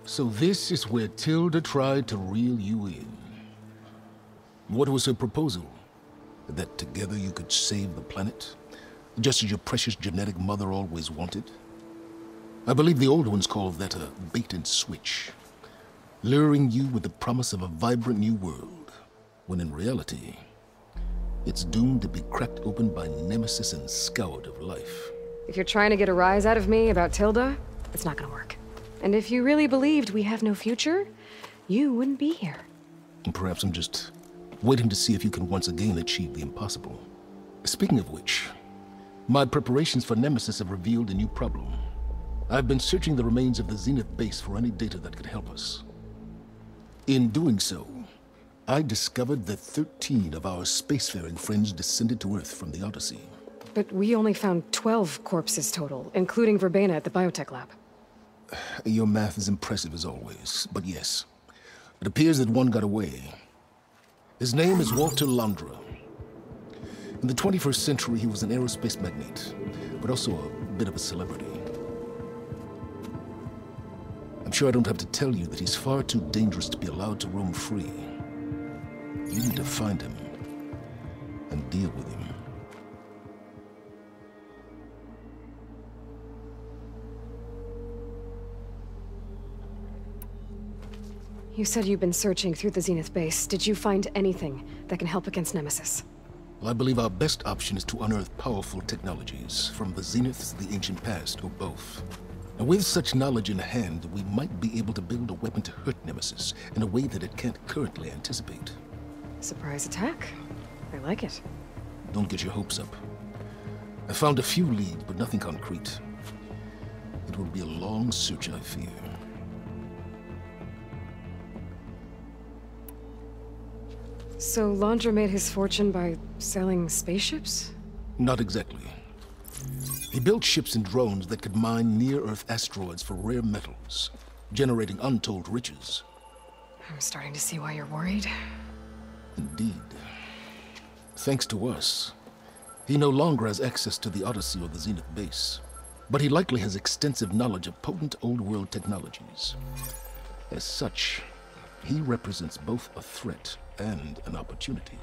So this is where Tilda tried to reel you in. What was her proposal? That together you could save the planet? Just as your precious genetic mother always wanted? I believe the old ones call that a bait and switch. Luring you with the promise of a vibrant new world, when in reality, it's doomed to be cracked open by Nemesis and scoured of life. If you're trying to get a rise out of me about Tilda, it's not gonna work. And if you really believed we have no future, you wouldn't be here. And perhaps I'm just waiting to see if you can once again achieve the impossible. Speaking of which, my preparations for Nemesis have revealed a new problem. I've been searching the remains of the Zenith base for any data that could help us. In doing so, I discovered that 13 of our spacefaring friends descended to Earth from the Odyssey. But we only found 12 corpses total, including Verbena at the biotech lab. Your math is impressive as always, but yes. It appears that one got away. His name is Walter Londra. In the 21st century, he was an aerospace magnate, but also a bit of a celebrity. I'm sure I don't have to tell you that he's far too dangerous to be allowed to roam free. You need to find him and deal with him. You said you've been searching through the Zenith base. Did you find anything that can help against Nemesis? Well, I believe our best option is to unearth powerful technologies from the Zeniths, the ancient past, or both. And with such knowledge in hand, we might be able to build a weapon to hurt Nemesis in a way that it can't currently anticipate. Surprise attack. I like it. Don't get your hopes up. I found a few leads, but nothing concrete. It will be a long search, I fear. So Londra made his fortune by selling spaceships? Not exactly. He built ships and drones that could mine near-Earth asteroids for rare metals, generating untold riches. I'm starting to see why you're worried. Indeed. Thanks to us, he no longer has access to the Odyssey or the Zenith base, but he likely has extensive knowledge of potent old-world technologies. As such, he represents both a threat and an opportunity.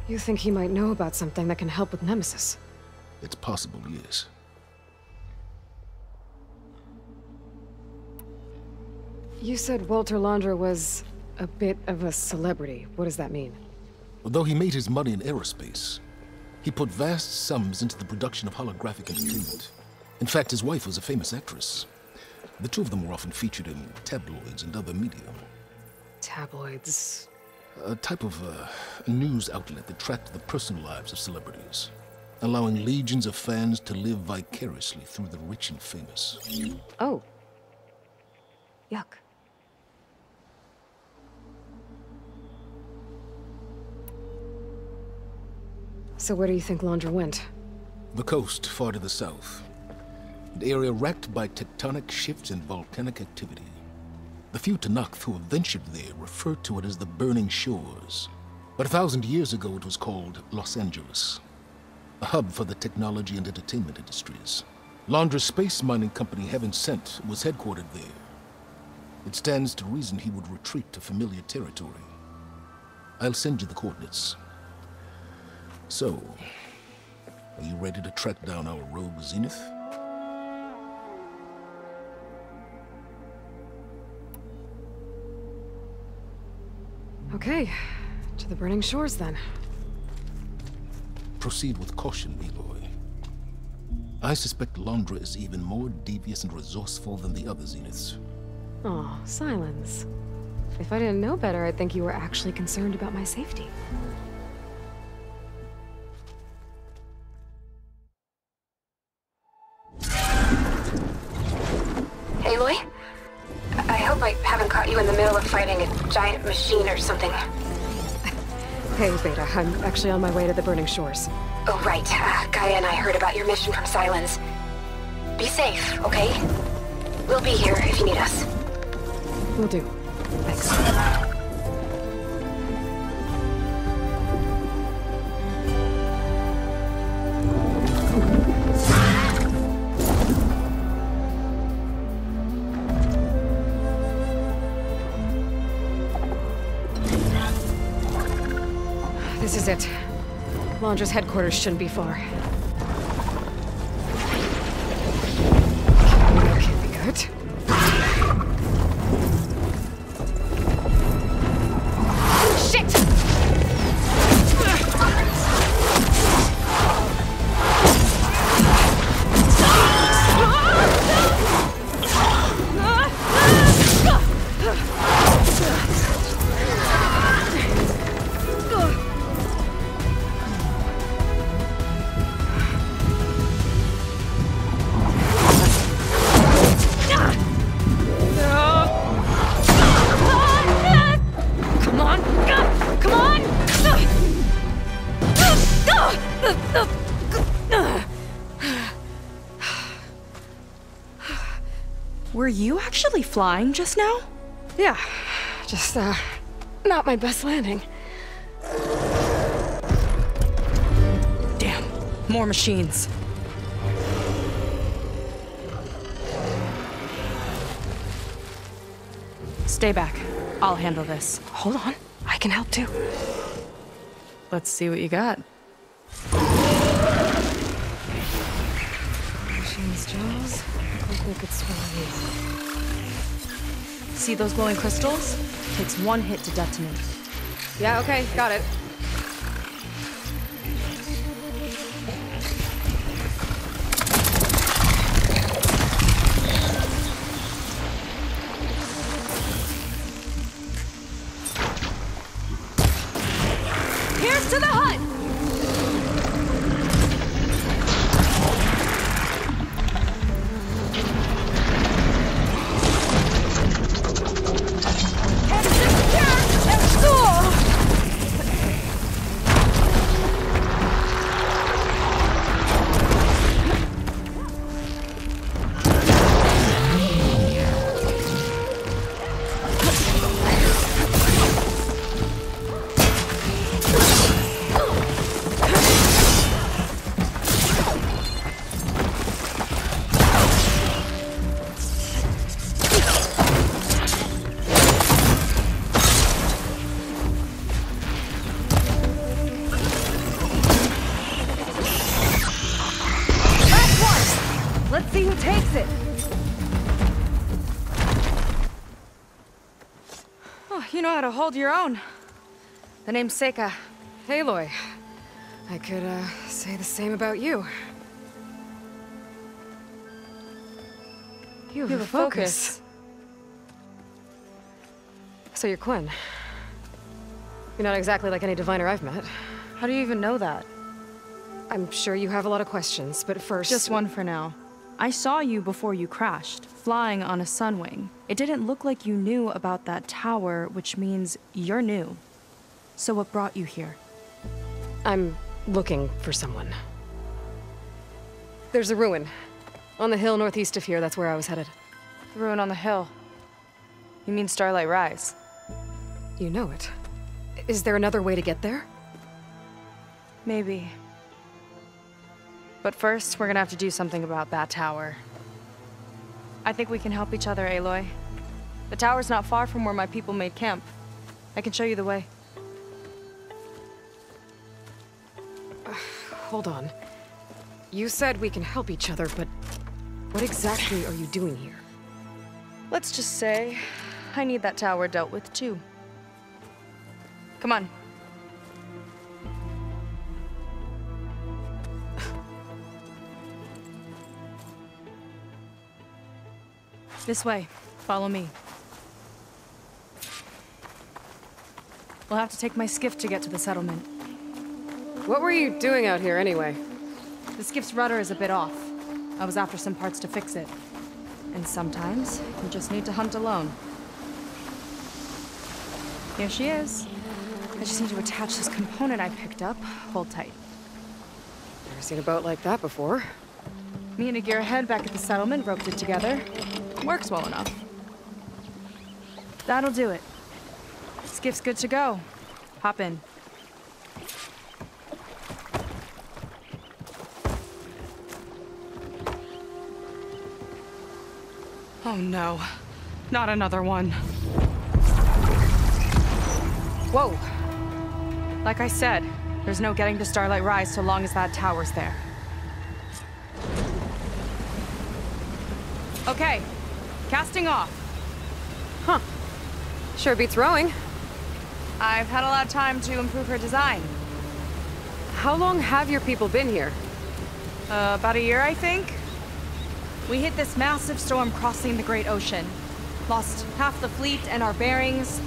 You think he might know about something that can help with Nemesis? It's possible, yes. You said Walter Londra was a bit of a celebrity. What does that mean? Although he made his money in aerospace, he put vast sums into the production of holographic entertainment. In fact, his wife was a famous actress. The two of them were often featured in tabloids and other media. Tabloids? A type of news outlet that tracked the personal lives of celebrities, allowing legions of fans to live vicariously through the rich and famous. Oh. Yuck. So where do you think Londra went? The coast, far to the south. An area racked by tectonic shifts and volcanic activity. The few Tanakh who have ventured there refer to it as the Burning Shores. But 1,000 years ago it was called Los Angeles, a hub for the technology and entertainment industries. Londra's space mining company, Heaven Sent, was headquartered there. It stands to reason he would retreat to familiar territory. I'll send you the coordinates. So, are you ready to track down our rogue Zenith? Okay, to the Burning Shores then. Proceed with caution, Aloy. I suspect Londra is even more devious and resourceful than the other Zeniths. Aw, Sylens. If I didn't know better, I'd think you were actually concerned about my safety. Aloy? I hope I haven't caught you in the middle of fighting a giant machine or something. Hey, Beta, I'm actually on my way to the Burning Shores. Oh, right. Gaia and I heard about your mission from Sylens. Be safe, okay? We'll be here if you need us. Will do. Thanks. This is it. Londra's headquarters shouldn't be far. That can't be good. Shit! Were you actually flying just now? Yeah, just, not my best landing. Damn, more machines. Stay back. I'll handle this. Hold on, I can help too. Let's see what you got. Machine's jaws. Look like it's swallowing. See those glowing crystals? Takes one hit to detonate. Yeah, okay, got it. Here's to the hut! Let's see who takes it. Oh, you know how to hold your own. The name's Seika. Aloy. I could, say the same about you. You have a focus. So you're Quinn. You're not exactly like any diviner I've met. How do you even know that? I'm sure you have a lot of questions, but first... Just one for now. I saw you before you crashed, flying on a Sunwing. It didn't look like you knew about that tower, which means you're new. So what brought you here? I'm looking for someone. There's a ruin. On the hill northeast of here, that's where I was headed. The ruin on the hill. You mean Starlight Rise? You know it. Is there another way to get there? Maybe. But first, we're gonna have to do something about that tower. I think we can help each other, Aloy. The tower's not far from where my people made camp. I can show you the way. Hold on. You said we can help each other, but what exactly are you doing here? Let's just say, I need that tower dealt with too. Come on. This way. Follow me. We'll have to take my skiff to get to the settlement. What were you doing out here anyway? The skiff's rudder is a bit off. I was after some parts to fix it. And sometimes, you just need to hunt alone. Here she is. I just need to attach this component I picked up. Hold tight. Never seen a boat like that before. Me and a gearhead back at the settlement roped it together. Works well enough. That'll do it. Skiff's good to go. Hop in. Oh no. Not another one. Whoa. Like I said, There's no getting to Starlight Rise so long as that tower's there. Okay, casting off. Huh. Sure beats rowing. I've had a lot of time to improve her design. How long have your people been here? About a year, I think. We hit this massive storm crossing the Great Ocean. Lost half the fleet and our bearings.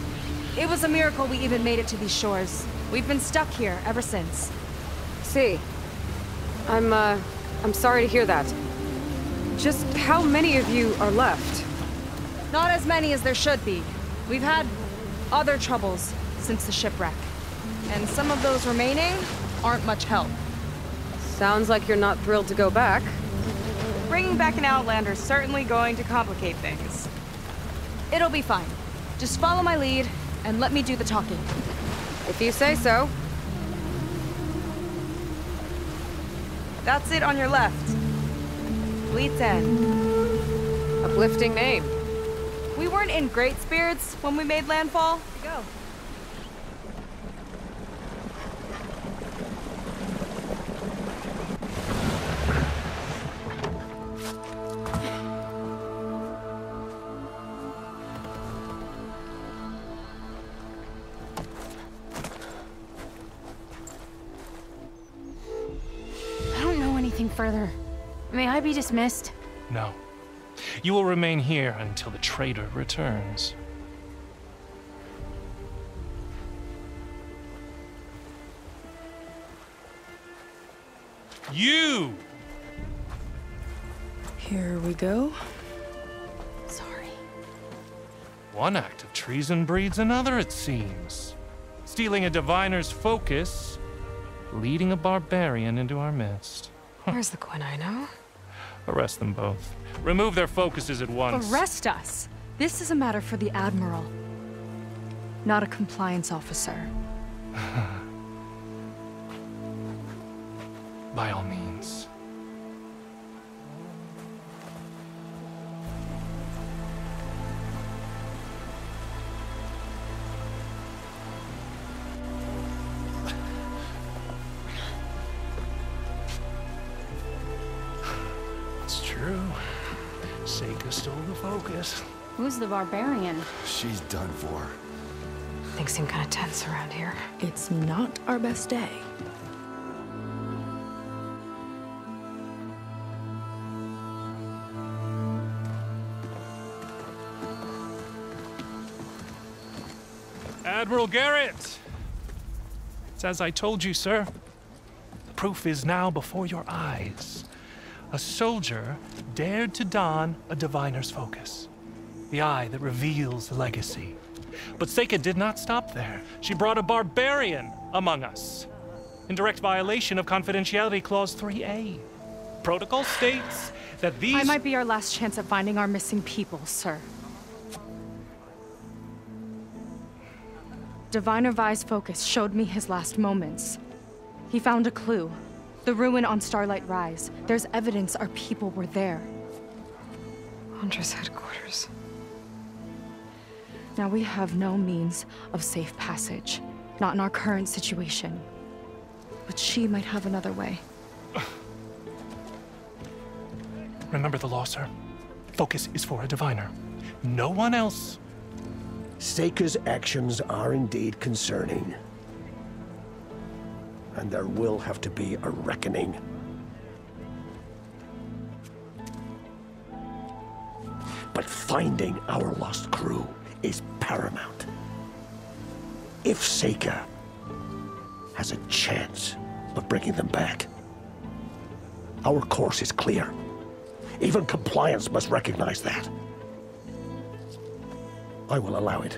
It was a miracle we even made it to these shores. We've been stuck here ever since. See. I'm sorry to hear that. Just how many of you are left? Not as many as there should be. We've had other troubles since the shipwreck. And some of those remaining aren't much help. Sounds like you're not thrilled to go back. Bringing back an Outlander's certainly going to complicate things. It'll be fine. Just follow my lead and let me do the talking. If you say so. That's it on your left. Fleet's End. Uplifting name. We weren't in great spirits when we made landfall. Go. I don't know anything further. May I be dismissed? No. You will remain here until the traitor returns. You! Here we go. Sorry. One act of treason breeds another, it seems. Stealing a diviner's focus, leading a barbarian into our midst. Where's the Quinino? Arrest them both. Remove their focuses at once. Arrest us. This is a matter for the Admiral, not a compliance officer. By all means. It's true. Seika stole the focus. Who's the barbarian? She's done for. Things seem kind of tense around here. It's not our best day. Admiral Garrett! It's as I told you, sir. The proof is now before your eyes. A soldier dared to don a diviner's focus. The eye that reveals the legacy. But Seika did not stop there. She brought a barbarian among us. In direct violation of Confidentiality Clause 3A. Protocol states that these— I might be our last chance at finding our missing people, sir. Diviner Vi's focus showed me his last moments. He found a clue. The ruin on Starlight Rise. There's evidence our people were there. Londra's headquarters. Now we have no means of safe passage. Not in our current situation. But she might have another way. Remember the law, sir. Focus is for a diviner. No one else. Seika's actions are indeed concerning. And there will have to be a reckoning. But finding our lost crew is paramount. If Seika has a chance of bringing them back, our course is clear. Even compliance must recognize that. I will allow it.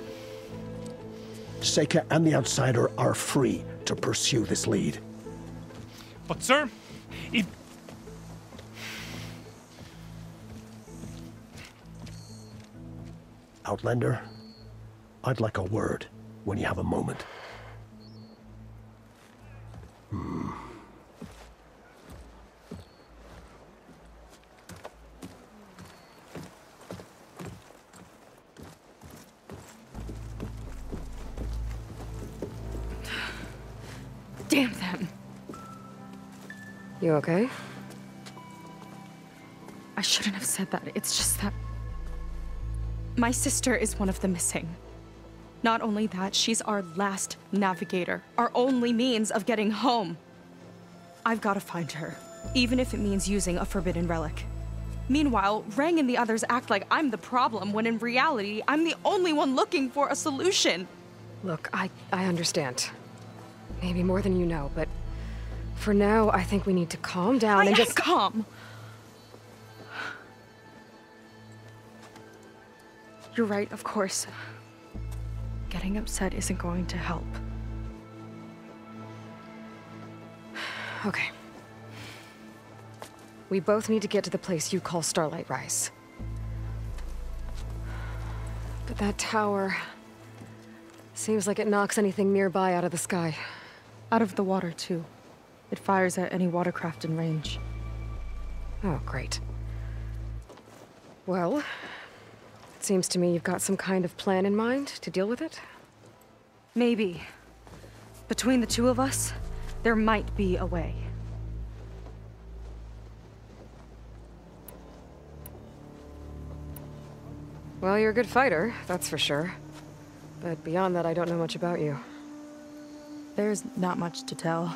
Seika and the Outsider are free to pursue this lead. But, sir, if— Outlander, I'd like a word when you have a moment. Damn them. You okay? I shouldn't have said that. It's just that my sister is one of the missing. Not only that, she's our last navigator, our only means of getting home. I've got to find her, even if it means using a forbidden relic. Meanwhile, Rang and the others act like I'm the problem, when in reality, I'm the only one looking for a solution. Look, I understand. Maybe more than you know, but for now, I think we need to calm down and just— calm. You're right, of course. Getting upset isn't going to help. Okay. We both need to get to the place you call Starlight Rise. But that tower seems like it knocks anything nearby out of the sky. Out of the water, too. It fires at any watercraft in range. Oh, great. Well, it seems to me you've got some kind of plan in mind to deal with it. Maybe. Between the two of us, there might be a way. Well, you're a good fighter, that's for sure. But beyond that, I don't know much about you. There's not much to tell.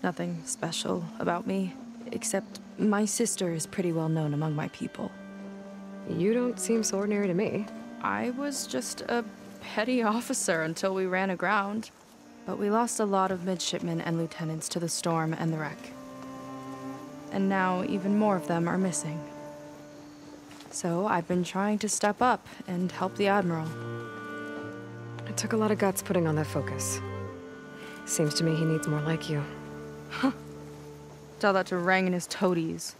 Nothing special about me, except my sister is pretty well known among my people. You don't seem so ordinary to me. I was just a petty officer until we ran aground. But we lost a lot of midshipmen and lieutenants to the storm and the wreck. And now even more of them are missing. So I've been trying to step up and help the Admiral. It took a lot of guts putting on that focus. Seems to me he needs more like you. Huh. Tell that to Rang and his toadies.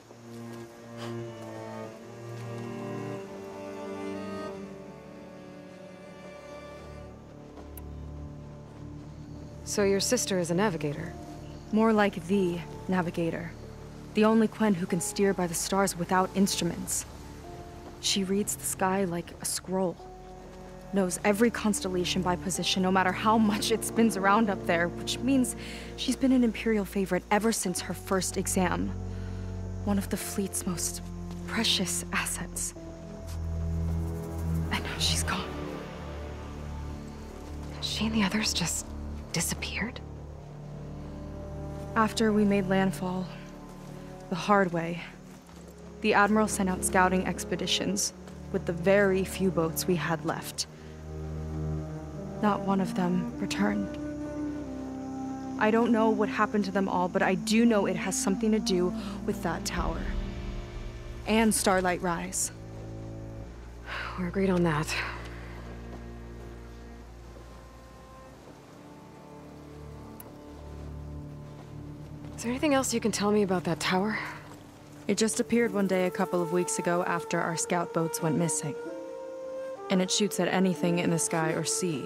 So your sister is a navigator? More like the navigator. The only Quen who can steer by the stars without instruments. She reads the sky like a scroll. Knows every constellation by position, no matter how much it spins around up there, which means she's been an Imperial favorite ever since her first exam. One of the fleet's most precious assets. And now she's gone. She and the others just disappeared? After we made landfall, the hard way, the Admiral sent out scouting expeditions with the very few boats we had left. Not one of them returned. I don't know what happened to them all, but I do know it has something to do with that tower. And Starlight Rise. We're agreed on that. Is there anything else you can tell me about that tower? It just appeared one day a couple of weeks ago after our scout boats went missing. And it shoots at anything in the sky or sea.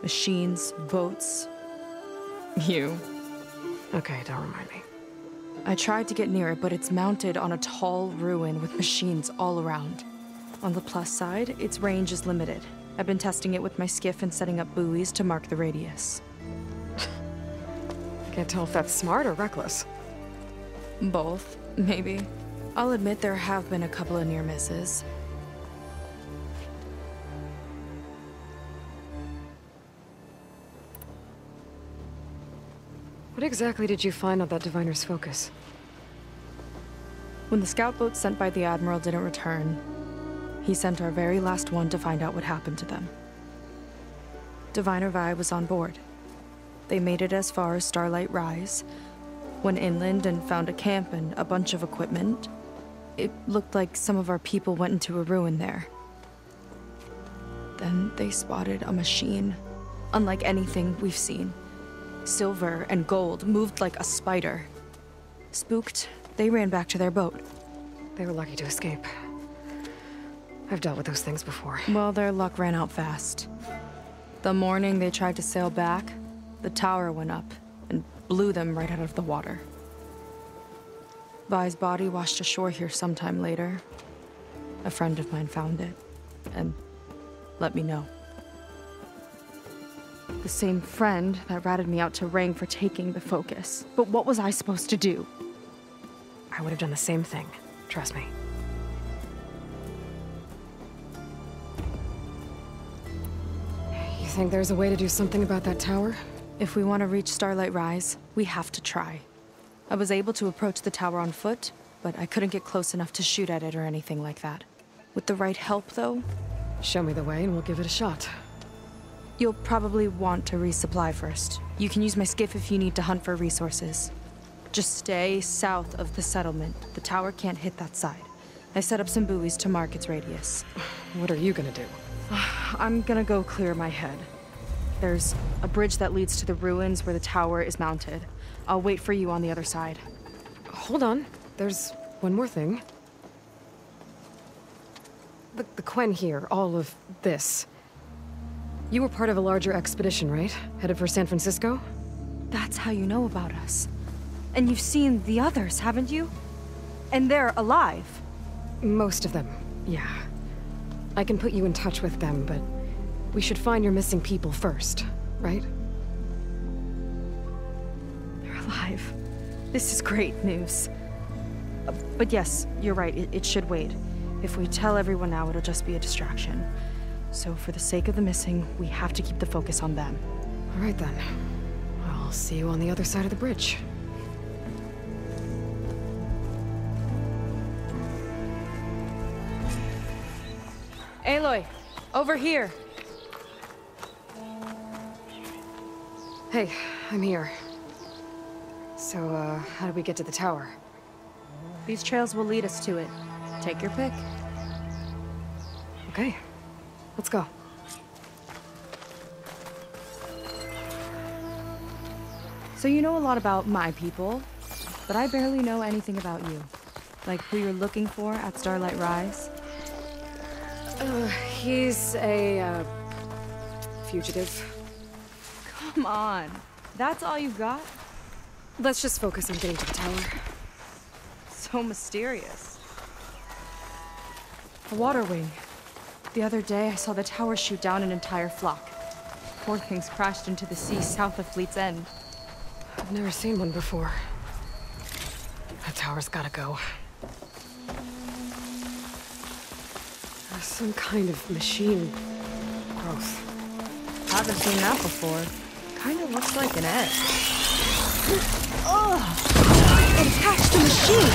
Machines, boats, you. Okay, don't remind me. I tried to get near it, but it's mounted on a tall ruin with machines all around. On the plus side, its range is limited. I've been testing it with my skiff and setting up buoys to mark the radius. Can't tell if that's smart or reckless. Both, maybe. I'll admit there have been a couple of near misses. What exactly did you find on that diviner's focus? When the scout boat sent by the Admiral didn't return, he sent our very last one to find out what happened to them. Diviner Vi was on board. They made it as far as Starlight Rise, went inland and found a camp and a bunch of equipment. It looked like some of our people went into a ruin there. Then they spotted a machine, unlike anything we've seen. Silver and gold, moved like a spider. Spooked, they ran back to their boat. They were lucky to escape. I've dealt with those things before. Well, their luck ran out fast. The morning they tried to sail back, the tower went up and blew them right out of the water. Vi's body washed ashore here sometime later. A friend of mine found it and let me know. The same friend that ratted me out to Rang for taking the focus. But what was I supposed to do? I would have done the same thing. Trust me. You think there's a way to do something about that tower? If we want to reach Starlight Rise, we have to try. I was able to approach the tower on foot, but I couldn't get close enough to shoot at it or anything like that. With the right help, though... Show me the way and we'll give it a shot. You'll probably want to resupply first. You can use my skiff if you need to hunt for resources. Just stay south of the settlement. The tower can't hit that side. I set up some buoys to mark its radius. What are you gonna do? I'm gonna go clear my head. There's a bridge that leads to the ruins where the tower is mounted. I'll wait for you on the other side. Hold on. There's one more thing. The Quen here, all of this. You were part of a larger expedition, right? Headed for San Francisco? That's how you know about us. And you've seen the others, haven't you? And they're alive. Most of them, yeah. I can put you in touch with them, but we should find your missing people first, right? They're alive. This is great news. But yes, you're right, it should wait. If we tell everyone now, it'll just be a distraction. So for the sake of the missing, we have to keep the focus on them. All right then. I'll see you on the other side of the bridge. Aloy, over here. Hey, I'm here. So, how do we get to the tower? These trails will lead us to it. Take your pick. Okay, let's go. So you know a lot about my people, but I barely know anything about you. Like who you're looking for at Starlight Rise. He's a, fugitive. Come on, that's all you got? Let's just focus on getting to the tower. So mysterious. A water wing. The other day, I saw the tower shoot down an entire flock. Poor things crashed into the sea south of Fleet's End. I've never seen one before. That tower's gotta go. Some kind of machine growth. Haven't seen that before. Kinda looks like an egg. Ugh! It attacked the machine!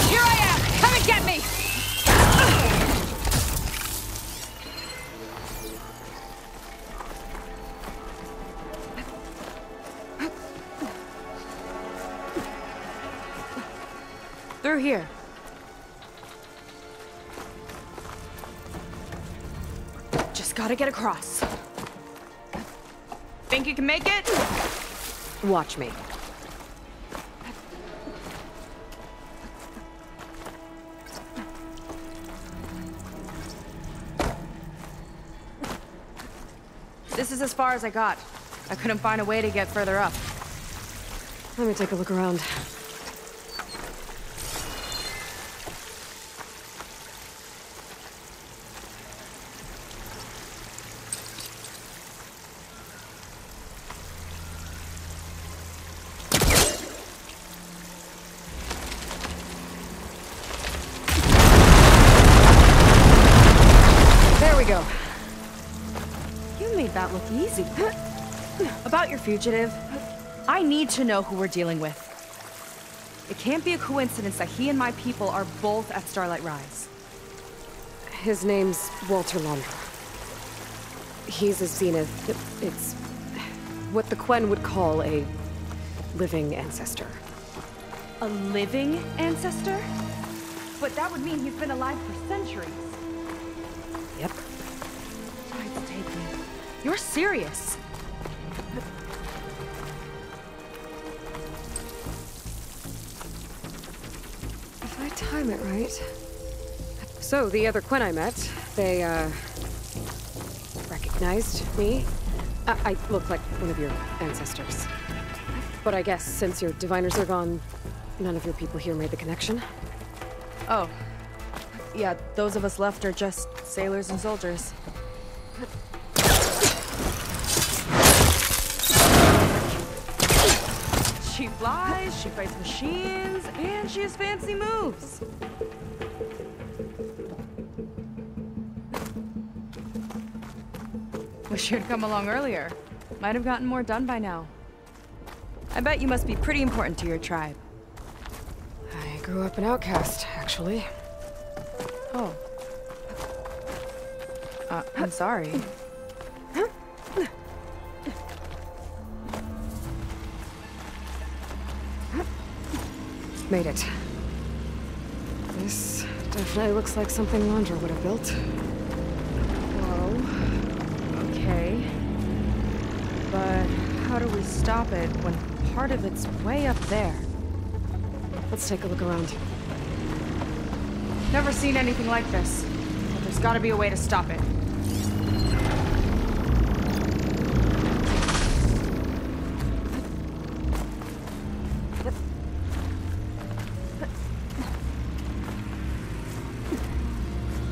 Here I am! Come and get me! Through here. Just gotta get across. Think you can make it? Watch me. This is as far as I got. I couldn't find a way to get further up. Let me take a look around. Go. You made that look easy. About your fugitive, I need to know who we're dealing with. It can't be a coincidence that he and my people are both at Starlight Rise. His name's Walter Londra. He's a Zenith. It's what the Quen would call a living ancestor. A living ancestor? But that would mean he's been alive for centuries. Yep. Tides take me. You're serious. If I time it right. So, the other Quen I met, they, recognized me. I look like one of your ancestors. But I guess since your diviners are gone, none of your people here made the connection. Oh. Yeah, those of us left are just sailors and soldiers. She flies, she fights machines, and she has fancy moves. Wish you'd come along earlier. Might have gotten more done by now. I bet you must be pretty important to your tribe. I grew up an outcast, actually. Oh. I'm sorry. Made it. This definitely looks like something Londra would have built. Whoa. Okay. But how do we stop it when part of it's way up there? Let's take a look around. Never seen anything like this. But there's gotta be a way to stop it.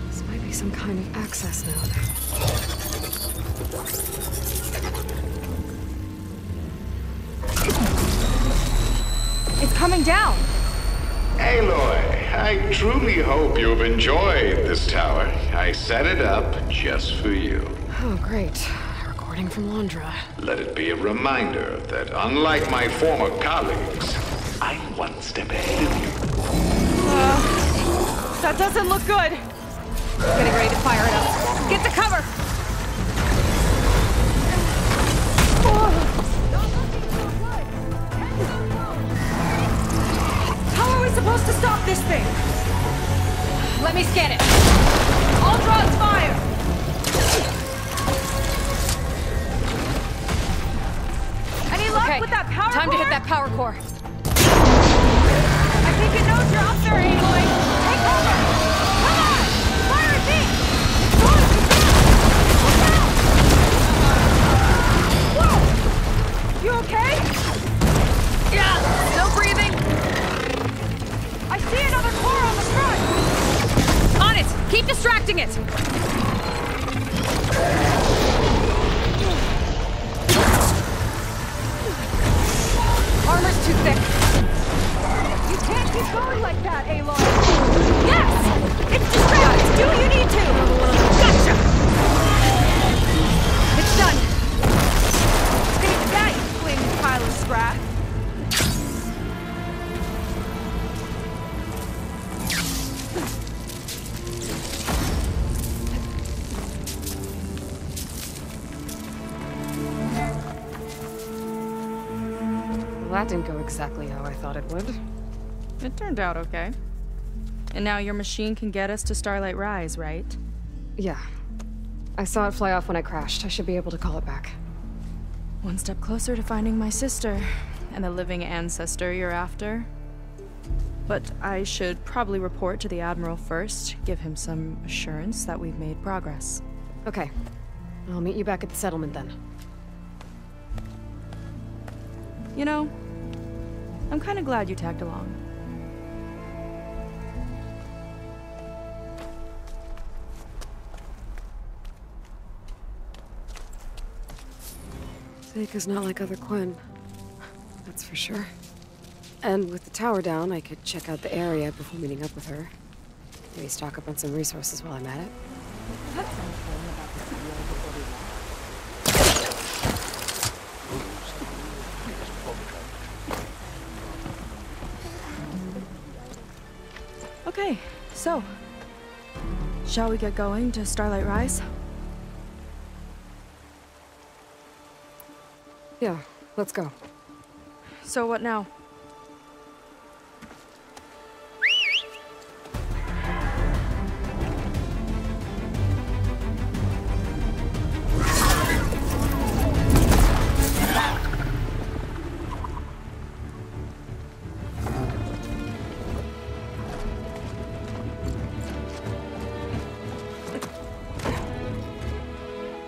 This might be some kind of access node. It's coming down! Aloy, I truly hope you've enjoyed this tower. I set it up just for you. Oh, great. A recording from Londra. Let it be a reminder that unlike my former colleagues, I'm one step ahead of you. That doesn't look good! Getting ready to fire it up. Get to cover! How are we supposed to stop this thing? Let me scan it. All drones fire! Any luck with that power core? Time to hit that power core. I think it knows you're up there, Aloy. Take cover! Come on! Fire at me! Whoa! You okay? Yeah, still breathing. I see another core on the front! On it! Keep distracting it! Armor's too thick. You can't keep going like that, Aloy! Yes! It's distracting! Do what you need to! Gotcha! It's done! Take that, you flaming pile of scrap! Well, that didn't go exactly how I thought it would. It turned out okay. And now your machine can get us to Starlight Rise, right? Yeah. I saw it fly off when I crashed. I should be able to call it back. One step closer to finding my sister, and the living ancestor you're after. But I should probably report to the Admiral first, give him some assurance that we've made progress. Okay. I'll meet you back at the settlement then. You know, I'm kind of glad you tagged along. Seika's not like other Quen. That's for sure. And with the tower down, I could check out the area before meeting up with her. Maybe stock up on some resources while I'm at it. Okay, so, shall we get going to Starlight Rise? Yeah, let's go. So what now?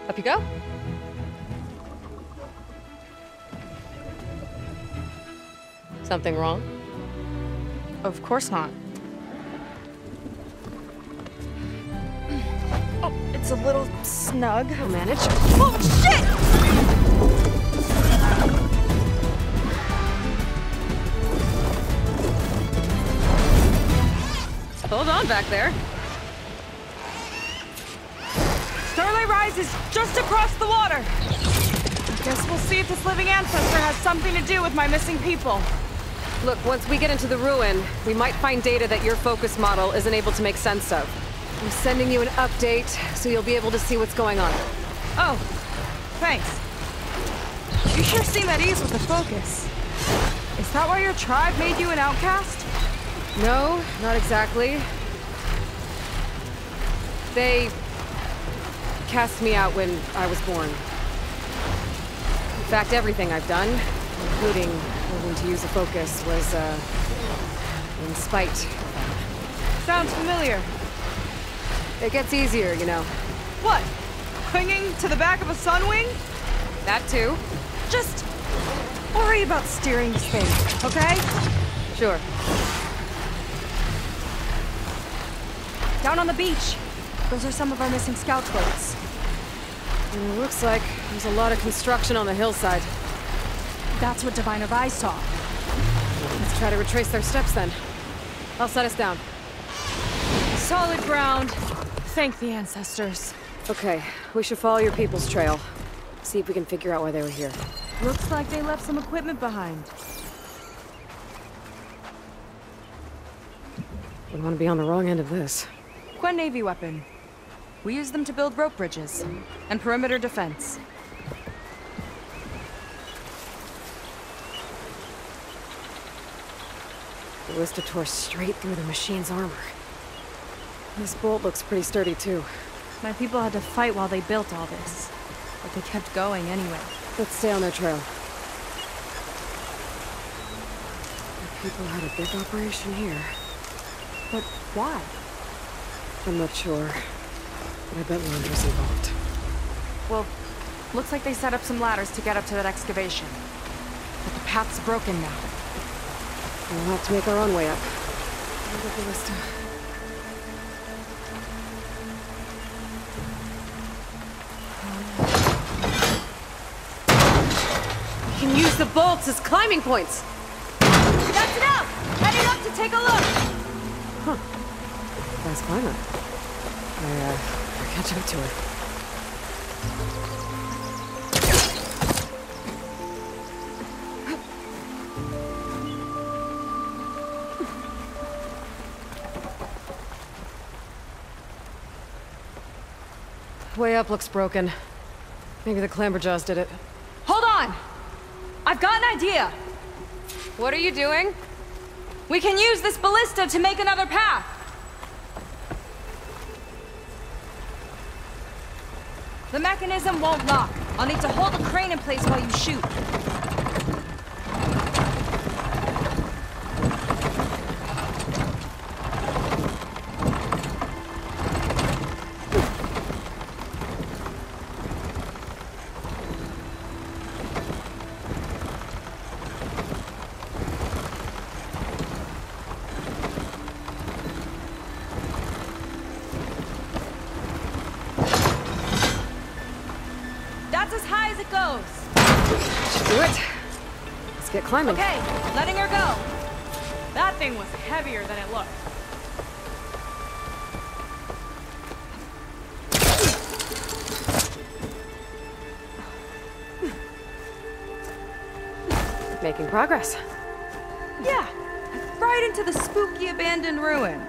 Up you go. Something wrong? Of course not. a little snug. I'll manage. Oh, shit! Hold on back there. Starlight Rise is just across the water. I guess we'll see if this living ancestor has something to do with my missing people. Look, once we get into the ruin, we might find data that your focus model isn't able to make sense of. I'm sending you an update, so you'll be able to see what's going on. Oh, thanks. You sure seem at ease with the focus. Is that why your tribe made you an outcast? No, not exactly. They cast me out when I was born. In fact, everything I've done, including learning to use a focus, was, in spite of them. Sounds familiar. It gets easier, you know. What? Clinging to the back of a Sunwing? That too. Just worry about steering this thing, okay? Sure. Down on the beach. Those are some of our missing scout boats. And it looks like there's a lot of construction on the hillside. That's what Diviner Vi saw. Let's try to retrace their steps then. I'll set us down. Solid ground. Thank the ancestors. Okay, we should follow your people's trail. See if we can figure out why they were here. Looks like they left some equipment behind. We want to be on the wrong end of this. Quen Navy weapon. We use them to build rope bridges and perimeter defense. The ballista tore straight through the machine's armor. This bolt looks pretty sturdy too. My people had to fight while they built all this, but they kept going anyway. Let's stay on their trail. The people had a big operation here. But why? I'm not sure, but I bet Londra's involved. Well, looks like they set up some ladders to get up to that excavation. But the path's broken now. We'll have to make our own way up. Look at the ballista. We can use the bolts as climbing points! That's enough! Heading up to take a look! Huh. Fast climber. I'll catch up to her. Way up looks broken. Maybe the clamberjaws did it. Hold on! I've got an idea! What are you doing? We can use this ballista to make another path! The mechanism won't lock. I'll need to hold the crane in place while you shoot. That's as high as it goes. Should do it. Let's get climbing. Okay, letting her go. That thing was heavier than it looked. Making progress. Yeah, right into the spooky abandoned ruin.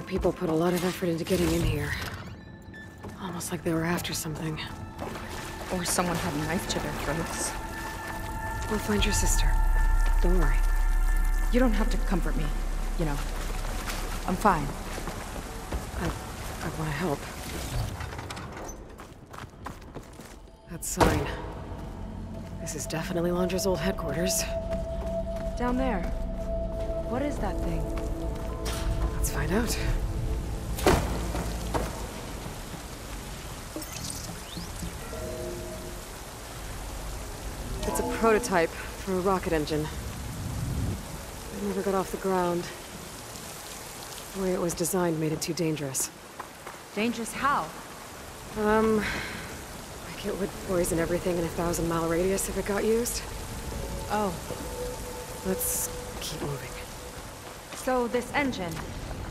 People put a lot of effort into getting in here. Almost like they were after something. Or someone had a knife to their throats. We'll find your sister. Don't worry. You don't have to comfort me. You know, I'm fine. I want to help. That sign. This is definitely Londra's old headquarters. Down there. What is that thing? Let's find out. It's a prototype for a rocket engine. It never got off the ground. The way it was designed made it too dangerous. Dangerous how? Like it would poison everything in a 1,000-mile radius if it got used. Oh. Let's keep moving. So this engine,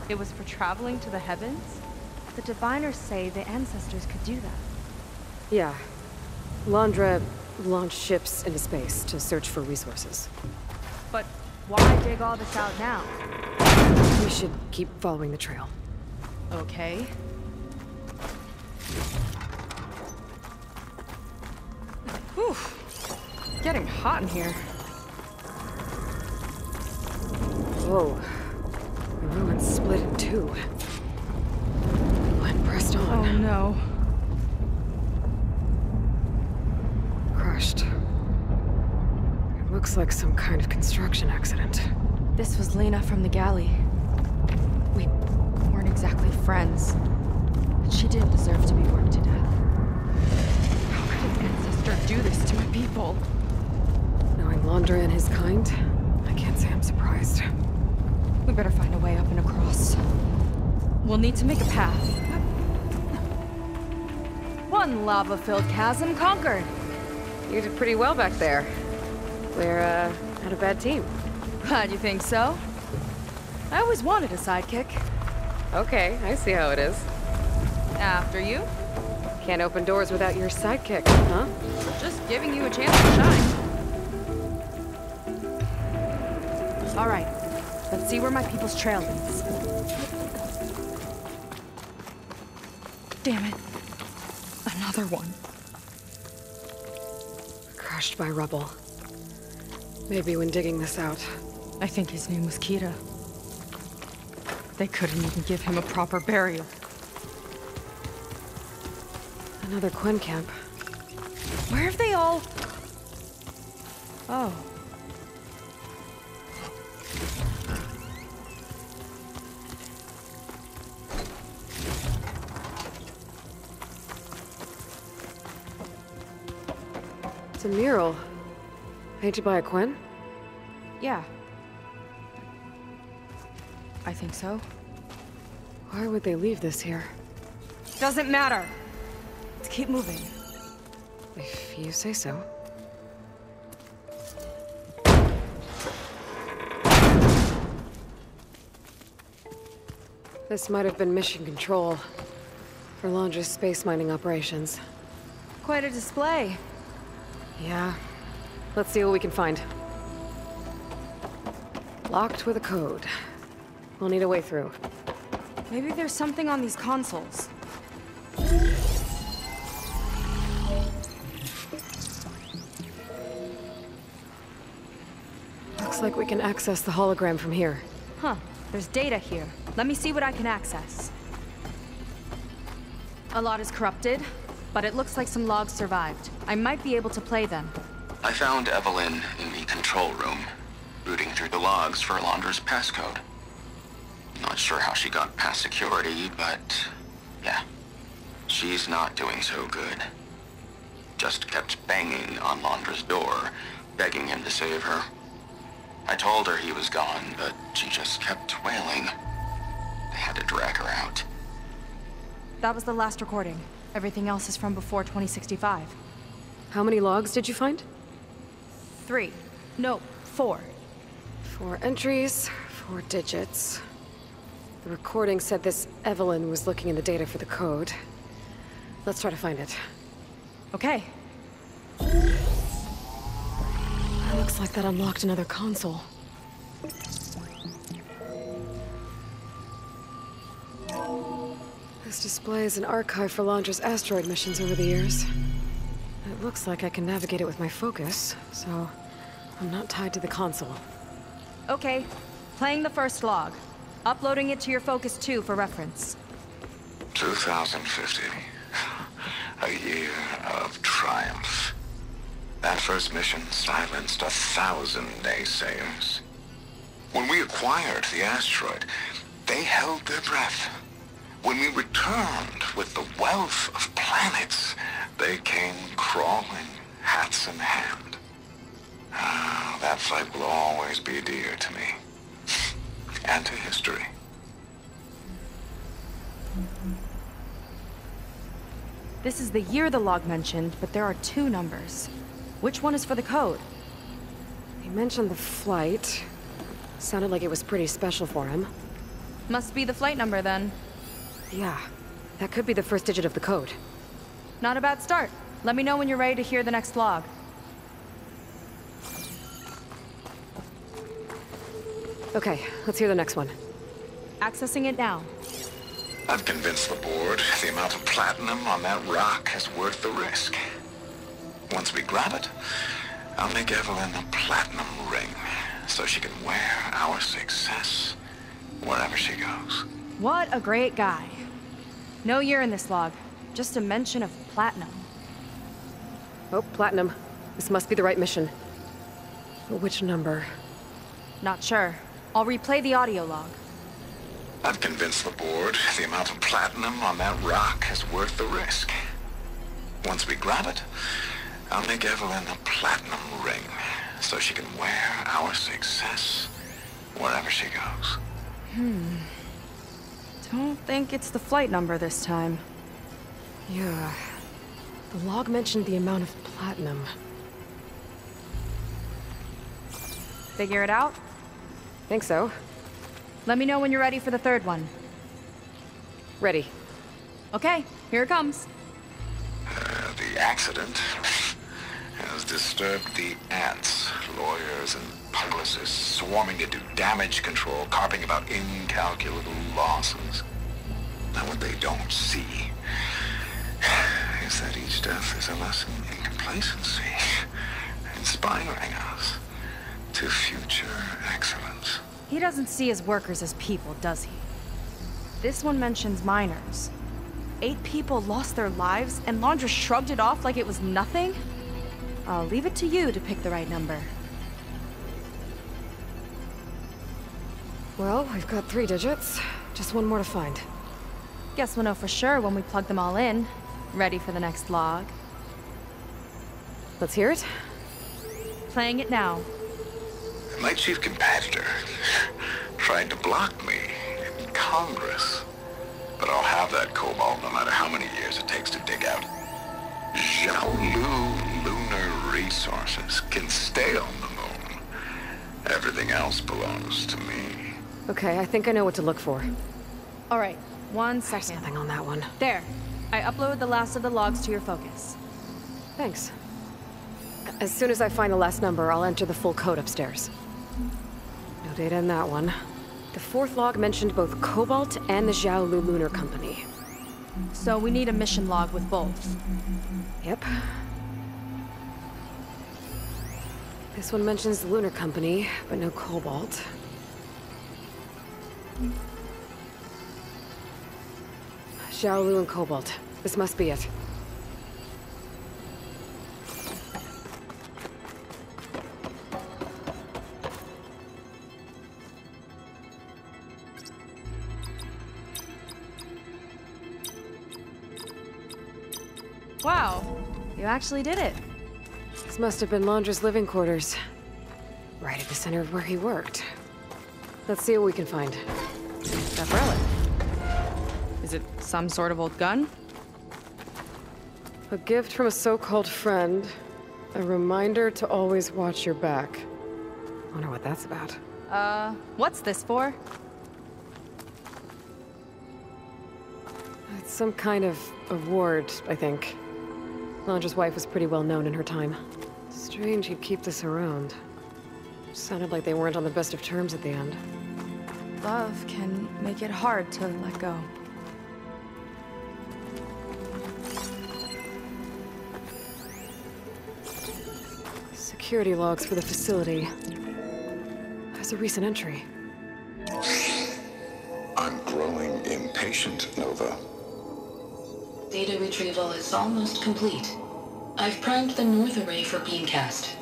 it was for traveling to the heavens? The diviners say the ancestors could do that. Yeah. Londra launched ships into space to search for resources. But why dig all this out now? We should keep following the trail. Okay. Whew. Getting hot in here. Whoa. The ruins split in two. Glenn pressed on. Oh no. Crushed. It looks like some kind of construction accident. This was Lena from the galley. We weren't exactly friends, but she didn't deserve to be worked to death. How could an ancestor do this to my people? Knowing Londra and his kind, I can't say I'm surprised. We better find a way up and across. We'll need to make a path. One lava-filled chasm conquered. You did pretty well back there. We're, not a bad team. Glad you think so. I always wanted a sidekick. Okay, I see how it is. After you. Can't open doors without your sidekick, huh? Just giving you a chance to shine. All right, let's see where my people's trail leads. Damn it. Another one. Crushed by rubble. Maybe when digging this out. I think his name was Kira. They couldn't even give him a proper burial. Another Quen camp. Where have they all... Oh. It's a mural. Painted by a Quen? Yeah. I think so. Why would they leave this here? Doesn't matter. Let's keep moving. If you say so. This might have been mission control for Londra's space mining operations. Quite a display. Yeah. Let's see what we can find. Locked with a code. We'll need a way through. Maybe there's something on these consoles. Looks like we can access the hologram from here. Huh. There's data here. Let me see what I can access. A lot is corrupted, but it looks like some logs survived. I might be able to play them. I found Evelyn in the control room, rooting through the logs for Londra's passcode. Not sure how she got past security, but yeah, she's not doing so good. Just kept banging on Londra's door, begging him to save her. I told her he was gone, but she just kept wailing. They had to drag her out. That was the last recording. Everything else is from before 2065. How many logs did you find? 3. No, 4. 4 entries, 4 digits. The recording said this Evelyn was looking in the data for the code. Let's try to find it. Okay. Looks like that unlocked another console. This display is an archive for Londra's asteroid missions over the years. It looks like I can navigate it with my focus, so I'm not tied to the console. Okay. Playing the first log. Uploading it to your Focus 2 for reference. 2050. A year of triumph. That first mission silenced 1,000 naysayers. When we acquired the asteroid, they held their breath. When we returned with the wealth of planets, they came crawling, hats in hand. Ah, that fight will always be dear to me. And to history. This is the year the log mentioned, but there are 2 numbers. Which one is for the code? He mentioned the flight. Sounded like it was pretty special for him. Must be the flight number, then. Yeah, that could be the first digit of the code. Not a bad start. Let me know when you're ready to hear the next log. Okay, let's hear the next one. Accessing it now. I've convinced the board the amount of platinum on that rock is worth the risk. Once we grab it, I'll make Evelyn a platinum ring so she can wear our success wherever she goes. What a great guy. No year in this log, just a mention of platinum. Oh, platinum. This must be the right mission. But which number? Not sure. I'll replay the audio log. I've convinced the board the amount of platinum on that rock is worth the risk. Once we grab it, I'll make Evelyn a platinum ring so she can wear our success wherever she goes. Don't think it's the flight number this time. Yeah. The log mentioned the amount of platinum. Figure it out? Think so. Let me know when you're ready for the third one. Ready. Okay, here it comes. The accident has disturbed the ants, lawyers and publicists swarming to do damage control, carping about incalculable losses. Now what they don't see is that each death is a lesson in complacency, inspiring us to future excellence. He doesn't see his workers as people, does he? This one mentions miners. 8 people lost their lives, and Londra shrugged it off like it was nothing? I'll leave it to you to pick the right number. Well, we've got 3 digits. Just one more to find. Guess we'll know for sure when we plug them all in. Ready for the next log. Let's hear it. Playing it now. My chief competitor tried to block me in Congress. But I'll have that cobalt no matter how many years it takes to dig out. Xiaolu lunar resources can stay on the moon. Everything else belongs to me. Okay, I think I know what to look for. All right, one There's second. nothing on that one. There. I uploaded the last of the logs to your focus. Thanks. As soon as I find the last number, I'll enter the full code upstairs. No data in that one. The 4th log mentioned both Cobalt and the Xiaolu Lunar Company. So we need a mission log with both. Yep. This one mentions the Lunar Company, but no Cobalt. Xiaolu and Cobalt. This must be it. Wow, you actually did it. This must have been Londra's living quarters. Right at the center of where he worked. Let's see what we can find. That relic. Is it some sort of old gun? A gift from a so-called friend. A reminder to always watch your back. Wonder what that's about. What's this for? It's some kind of award, I think. Londra's wife was pretty well known in her time. Strange he'd keep this around. Sounded like they weren't on the best of terms at the end. Love can make it hard to let go. Security logs for the facility. There's a recent entry. I'm growing impatient, Nova. Data retrieval is almost complete. I've primed the north array for beamcast.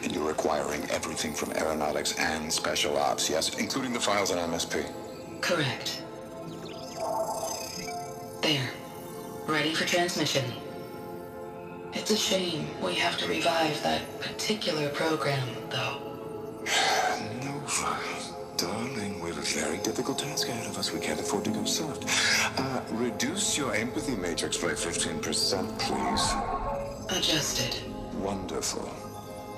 And you're acquiring everything from aeronautics and special ops, yes? Including the files on MSP? Correct. There. Ready for transmission. It's a shame we have to revive that particular program, though. Nova, darling, we have a very difficult task ahead of us. We can't afford to go soft. Reduce your empathy matrix by 15%, please. Adjusted. Wonderful.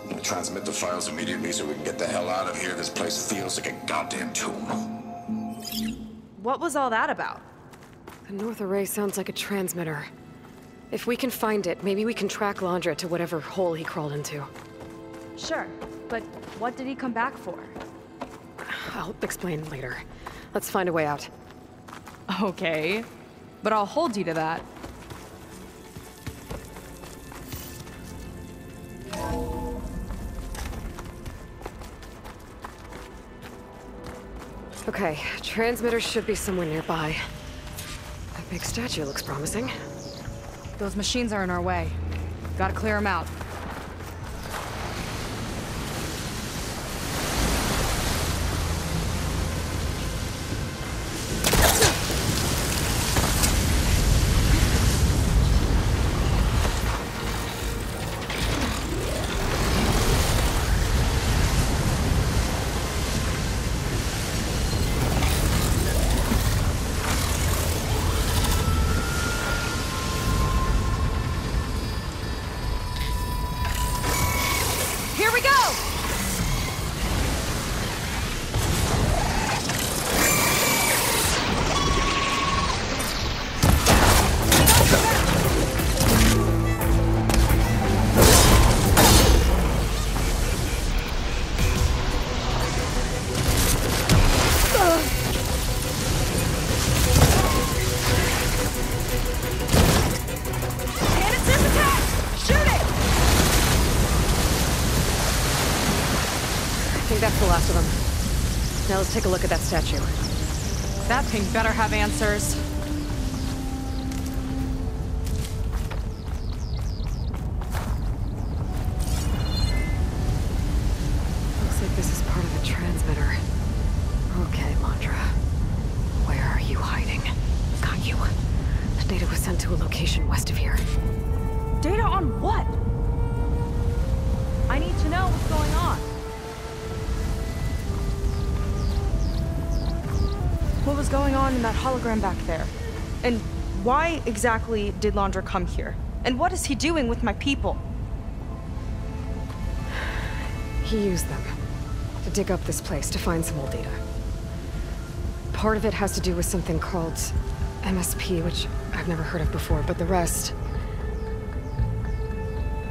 Now transmit the files immediately so we can get the hell out of here. This place feels like a goddamn tomb. What was all that about? The north array sounds like a transmitter. If we can find it, maybe we can track Londra to whatever hole he crawled into. Sure, but what did he come back for? I'll explain later. Let's find a way out. Okay, but I'll hold you to that. Okay, transmitter should be somewhere nearby. That big statue looks promising. Those machines are in our way. Gotta clear them out. That's the last of them. Now let's take a look at that statue. That thing better have answers. Looks like this is part of the transmitter. Okay, Londra. Where are you hiding? Got you. The data was sent to a location west of here. Data on what? I need to know what's going on. What was going on in that hologram back there? And why exactly did Londra come here? And what is he doing with my people? He used them to dig up this place to find some old data. Part of it has to do with something called MSP, which I've never heard of before, but the rest...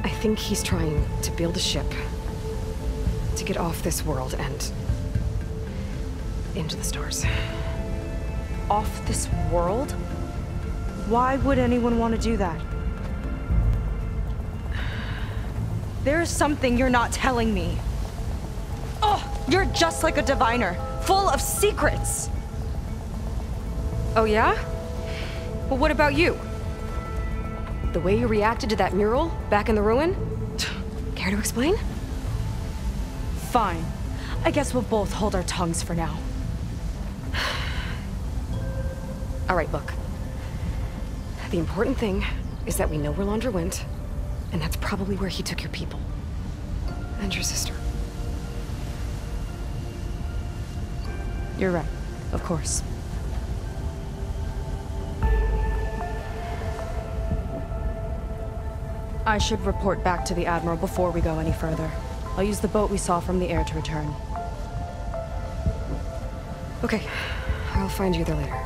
I think he's trying to build a ship to get off this world and into the stars. Off this world? Why would anyone want to do that? There's something you're not telling me. Oh, you're just like a diviner, full of secrets. Oh yeah? Well, what about you? The way you reacted to that mural back in the ruin? Care to explain? Fine. I guess we'll both hold our tongues for now. All right, look. The important thing is that we know where Londra went, and that's probably where he took your people. And your sister. You're right. Of course. I should report back to the Admiral before we go any further. I'll use the boat we saw from the air to return. Okay. I'll find you there later.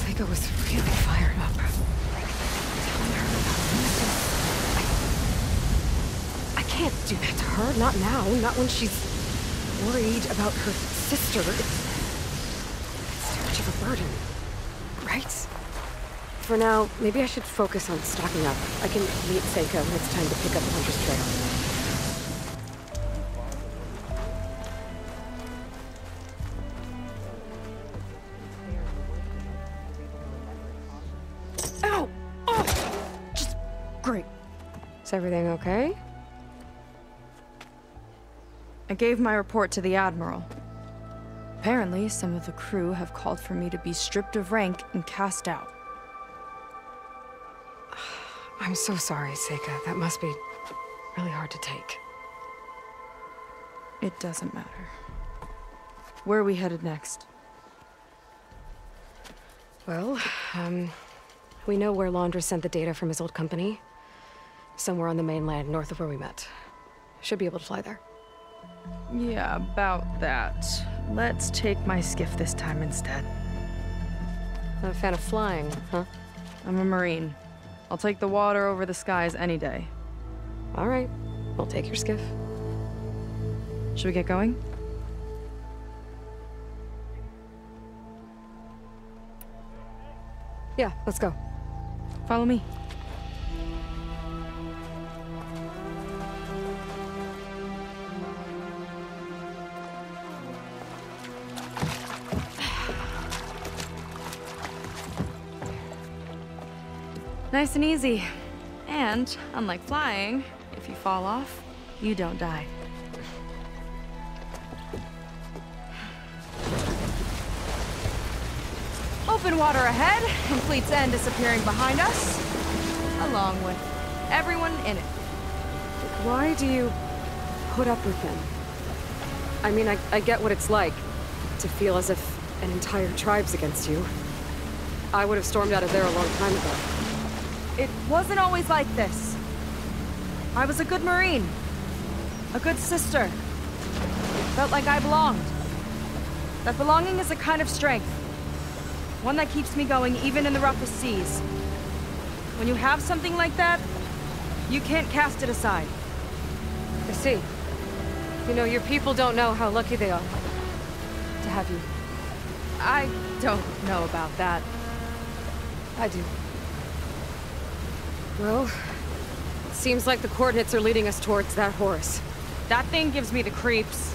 Seika was really fired up. Telling her about Nemesis. I can't do that to her. Not now. Not when she's worried about her sister. It's too much of a burden. Right? for now, maybe I should focus on stocking up. I can meet Seika when it's time to pick up Hunter's trail. Ow! Oh! Just great. Is everything okay? I gave my report to the Admiral. Apparently, some of the crew have called for me to be stripped of rank and cast out. I'm so sorry, Seika. That must be really hard to take. It doesn't matter. Where are we headed next? Well, we know where Londra sent the data from his old company. Somewhere on the mainland, north of where we met. Should be able to fly there. Yeah, about that. Let's take my skiff this time instead. Not a fan of flying, huh? I'm a Marine. I'll take the water over the skies any day. All right. We'll take your skiff. Should we get going? Yeah, let's go. Follow me. Nice and easy. And, unlike flying, if you fall off, you don't die. Open water ahead, and Fleet's End disappearing behind us, along with everyone in it. Why do you put up with them? I mean, I get what it's like to feel as if an entire tribe's against you. I would have stormed out of there a long time ago. It wasn't always like this. I was a good Marine. A good sister. Felt like I belonged. That belonging is a kind of strength. One that keeps me going even in the roughest seas. When you have something like that, you can't cast it aside. I see. You know, your people don't know how lucky they are to have you. I don't know about that. I do. Well, it seems like the coordinates are leading us towards that Horus. That thing gives me the creeps.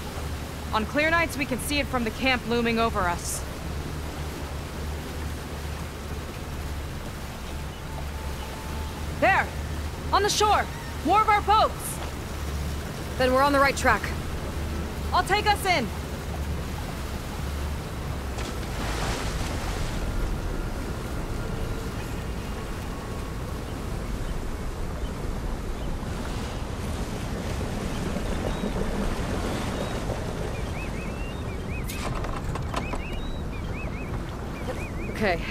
On clear nights, we can see it from the camp looming over us. There! On the shore! More of our boats! Then we're on the right track. I'll take us in! Okay,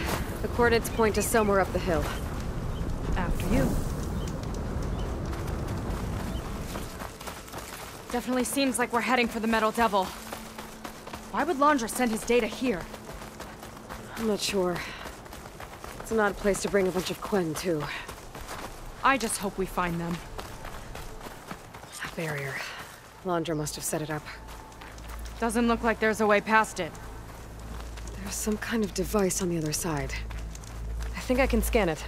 the coordinates point to somewhere up the hill. After you. Definitely seems like we're heading for the Metal Devil. Why would Londra send his data here? I'm not sure. It's an odd place to bring a bunch of Quen, too. I just hope we find them. A barrier. Londra must have set it up. Doesn't look like there's a way past it. There's some kind of device on the other side. I think I can scan it.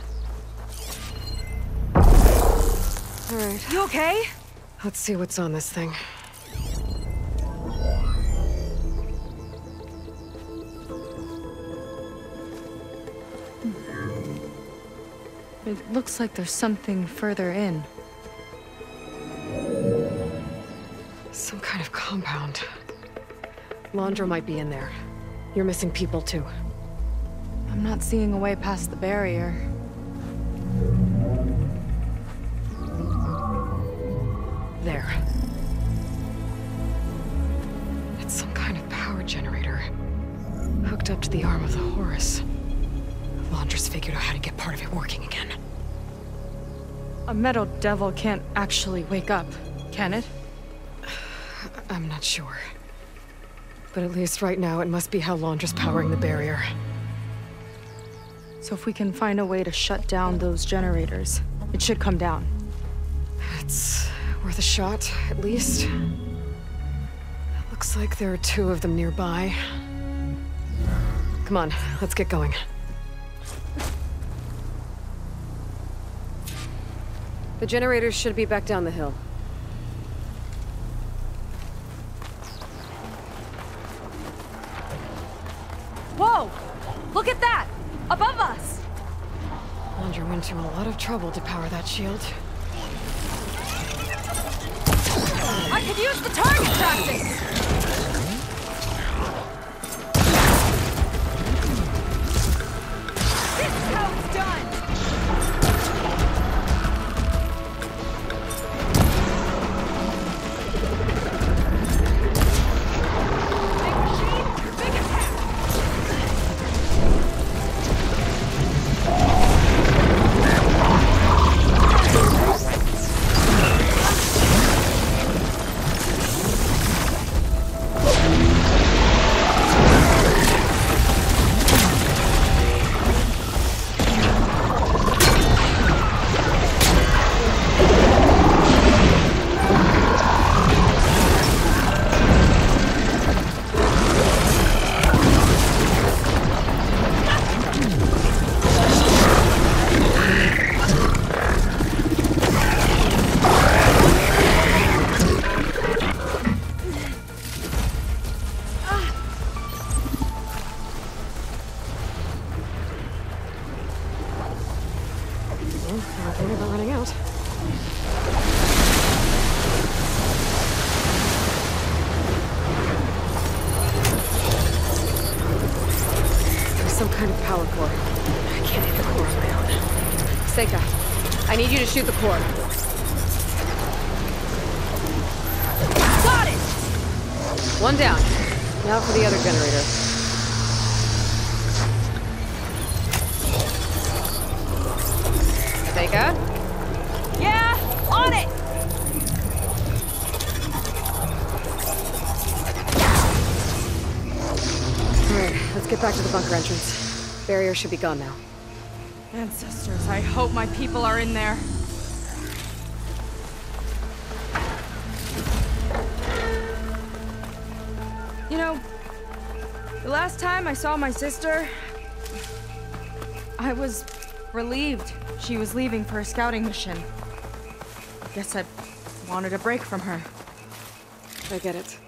All right. You okay? Let's see what's on this thing. It looks like there's something further in. Some kind of compound. Londra might be in there. You're missing people, too. I'm not seeing a way past the barrier. There. It's some kind of power generator. Hooked up to the arm of the Horus. Londra's figured out how to get part of it working again. A Metal Devil can't actually wake up, can it? I'm not sure. But at least right now, it must be how Londra's powering the barrier. So if we can find a way to shut down those generators, it should come down. It's worth a shot, at least. Looks like there are 2 of them nearby. Come on, let's get going. The generators should be back down the hill. Whoa! Look at that! Above us! Londra went to a lot of trouble to power that shield. I could use the target practice! This is how it's done! Big machine, big attack! I need you to shoot the core. Got it! One down. Now for the other generator. Seika? Yeah, on it! Alright, let's get back to the bunker entrance. Barrier should be gone now. Ancestors, I hope my people are in there. You know, the last time I saw my sister, I was relieved she was leaving for a scouting mission. I guess I wanted a break from her. I get it.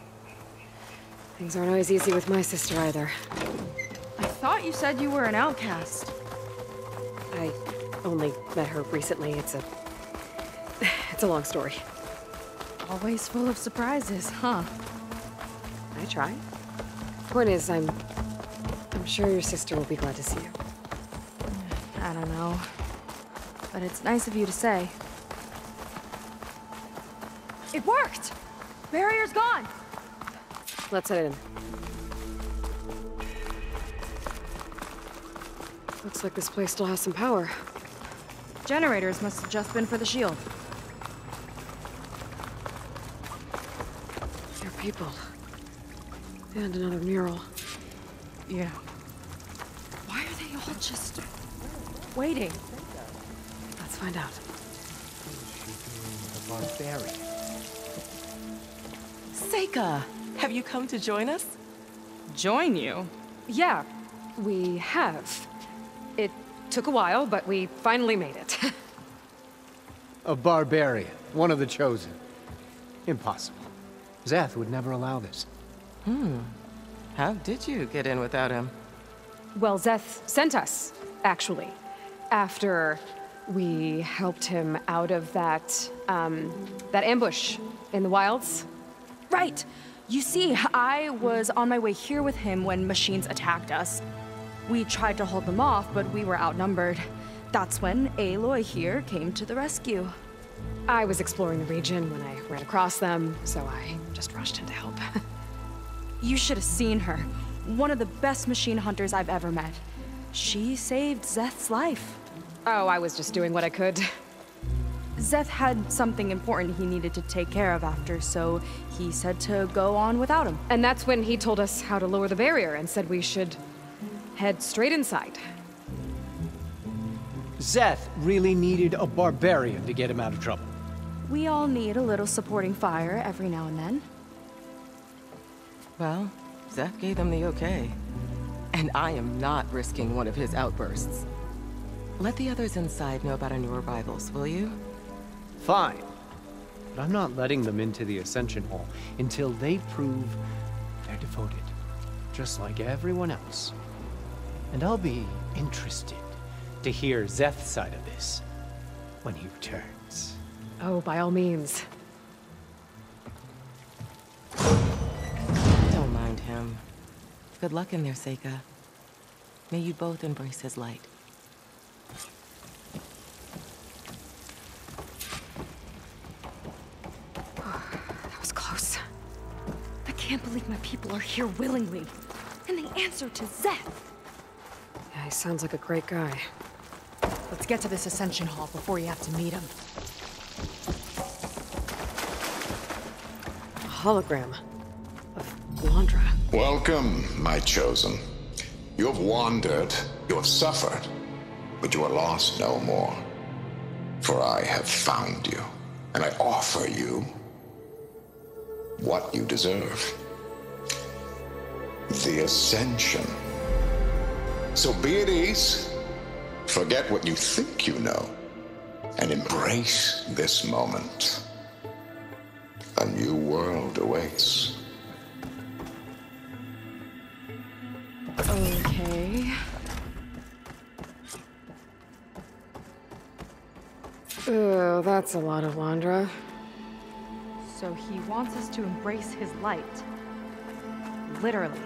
Things aren't always easy with my sister either. I thought you said you were an outcast. I only met her recently. It's a long story. Always full of surprises, huh? I try. Point is, I'm sure your sister will be glad to see you. I don't know. But it's nice of you to say. It worked! Barrier's gone! Let's head in. Looks like this place still has some power. Generators must have just been for the shield. They're people. And another mural. Yeah. Why are they all just waiting? Let's find out. The barbarian. Seika, have you come to join us? Join you? Yeah, we have. It took a while, but we finally made it. A barbarian, one of the chosen. Impossible. Zeth would never allow this. How did you get in without him? Well, Zeth sent us, actually. After we helped him out of that ambush in the wilds. Right! You see, I was on my way here with him when machines attacked us. We tried to hold them off, but we were outnumbered. That's when Aloy here came to the rescue. I was exploring the region when I ran across them, so I just rushed in to help. You should have seen her. One of the best machine hunters I've ever met. She saved Zeth's life. Oh, I was just doing what I could. Zeth had something important he needed to take care of after, so he said to go on without him. And that's when he told us how to lower the barrier and said we should head straight inside. Zeth really needed a barbarian to get him out of trouble. We all need a little supporting fire every now and then. Well, Zeth gave them the okay. And I am not risking one of his outbursts. Let the others inside know about our new arrivals, will you? Fine. But I'm not letting them into the Ascension Hall until they prove they're devoted, just like everyone else. And I'll be interested to hear Szeth's side of this when he returns. Oh, by all means. Don't mind him. Good luck in there, Seika. May you both embrace his light. That was close. I can't believe my people are here willingly. And they answer to Szeth. Yeah, he sounds like a great guy. Let's get to this Ascension Hall before you have to meet him. A hologram of Londra. Welcome, my chosen. You have wandered, you have suffered, but you are lost no more. For I have found you, and I offer you what you deserve. The Ascension. So be at ease, forget what you think you know, and embrace this moment. A new world awaits. Okay. Oh, that's a lot of Londra. So he wants us to embrace his light. Literally.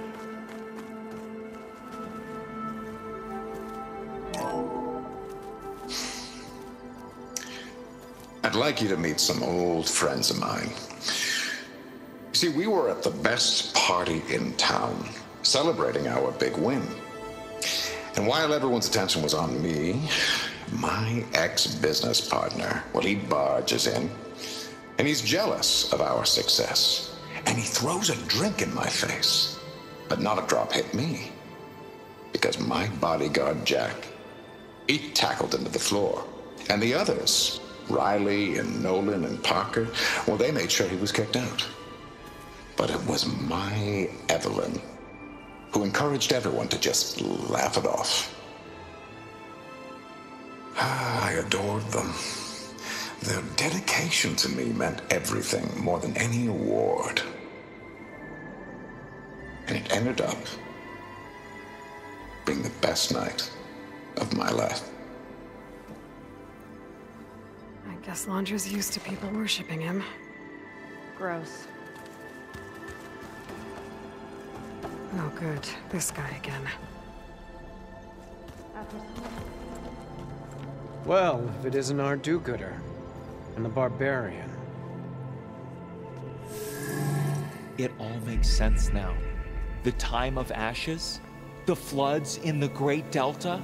I'd like you to meet some old friends of mine. You see, we were at the best party in town, celebrating our big win. And while everyone's attention was on me, my ex-business partner, well, he barges in, and he's jealous of our success. And he throws a drink in my face, but not a drop hit me. Because my bodyguard, Jack, he tackled him to the floor. And the others, Riley and Nolan and Parker, well, they made sure he was kicked out. But it was my Evelyn who encouraged everyone to just laugh it off. I adored them. Their dedication to me meant everything, more than any award. And it ended up being the best night of my life. I guess Londra's used to people worshipping him. Gross. Oh, good. This guy again. Well, if it isn't our do-gooder and the barbarian. It all makes sense now. The time of ashes, the floods in the Great Delta.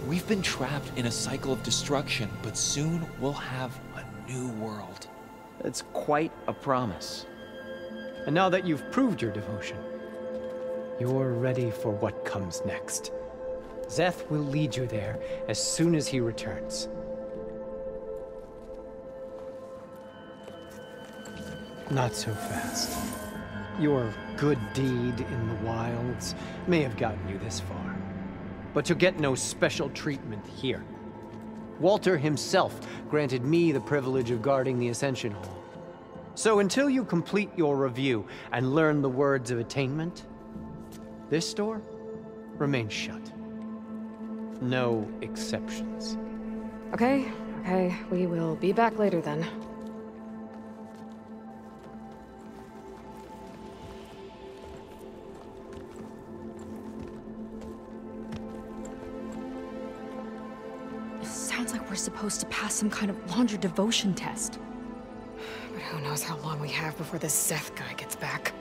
We've been trapped in a cycle of destruction, but soon we'll have a new world. That's quite a promise. And now that you've proved your devotion, you're ready for what comes next. Szeth will lead you there as soon as he returns. Not so fast. Your good deed in the wilds may have gotten you this far, but you'll get no special treatment here. Walter himself granted me the privilege of guarding the Ascension Hall. So until you complete your review and learn the words of attainment, this door remains shut. No exceptions. Okay, we will be back later then. It sounds like we're supposed to pass some kind of Londra devotion test. But who knows how long we have before this Szeth guy gets back.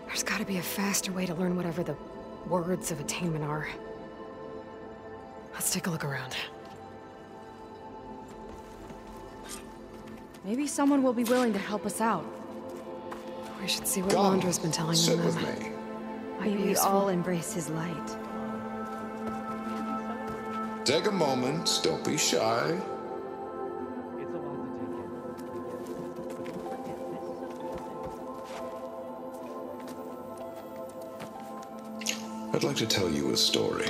There's gotta be a faster way to learn whatever the words of attainment are. Let's take a look around. Maybe someone will be willing to help us out. We should see what Londra's been telling Sit them. with me. Maybe we all embrace his light. Take a moment, don't be shy. I'd like to tell you a story.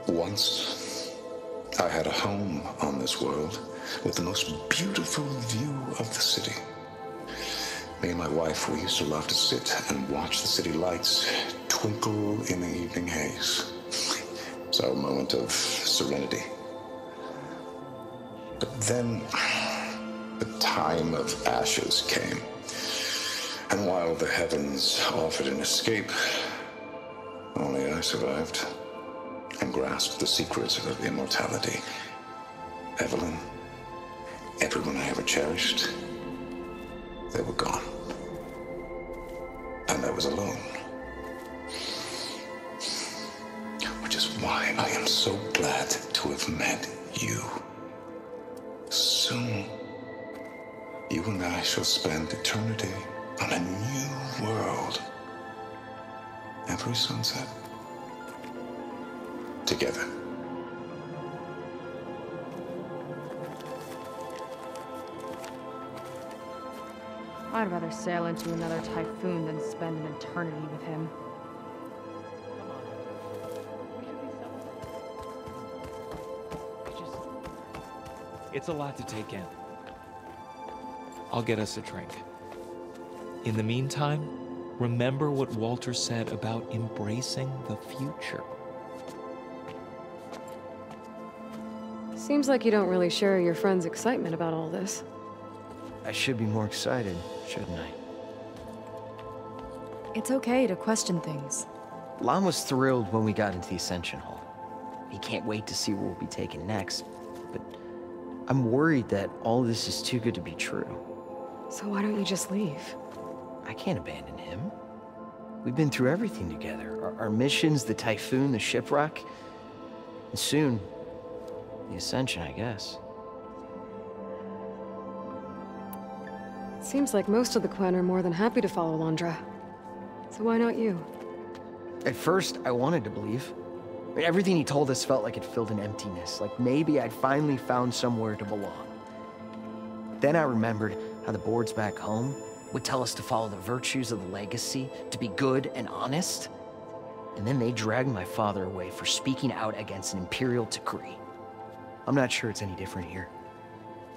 Once, I had a home on this world with the most beautiful view of the city. Me and my wife, we used to love to sit and watch the city lights twinkle in the evening haze. It's our moment of serenity. But then the time of ashes came. And while the heavens offered an escape, only I survived and grasped the secrets of immortality. Evelyn, everyone I ever cherished, they were gone. And I was alone. Which is why I am so glad to have met you. Soon, you and I shall spend eternity on a new world. Every sunset. Together. I'd rather sail into another typhoon than spend an eternity with him. It's a lot to take in. I'll get us a drink. In the meantime, remember what Walter said about embracing the future. Seems like you don't really share your friend's excitement about all this. I should be more excited, shouldn't I? It's okay to question things. Lon was thrilled when we got into the Ascension Hall. He can't wait to see where we'll be taken next, but I'm worried that all this is too good to be true. So why don't you just leave? I can't abandon him. We've been through everything together. Our missions, the typhoon, the shipwreck, and soon, the Ascension, I guess. Seems like most of the Quen are more than happy to follow Londra. So why not you? At first, I wanted to believe. I mean, everything he told us felt like it filled an emptiness, like maybe I'd finally found somewhere to belong. Then I remembered how the boards back home would tell us to follow the virtues of the legacy, to be good and honest. And then they dragged my father away for speaking out against an imperial decree. I'm not sure it's any different here.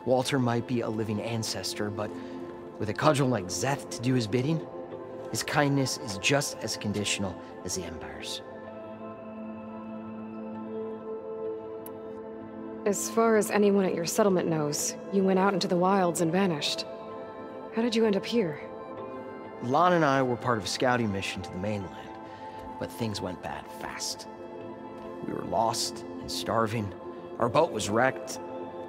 Walter might be a living ancestor, but with a cudgel like Zeth to do his bidding, his kindness is just as conditional as the Empire's. As far as anyone at your settlement knows, you went out into the wilds and vanished. How did you end up here? Lon and I were part of a scouting mission to the mainland, but things went bad fast. We were lost and starving, our boat was wrecked,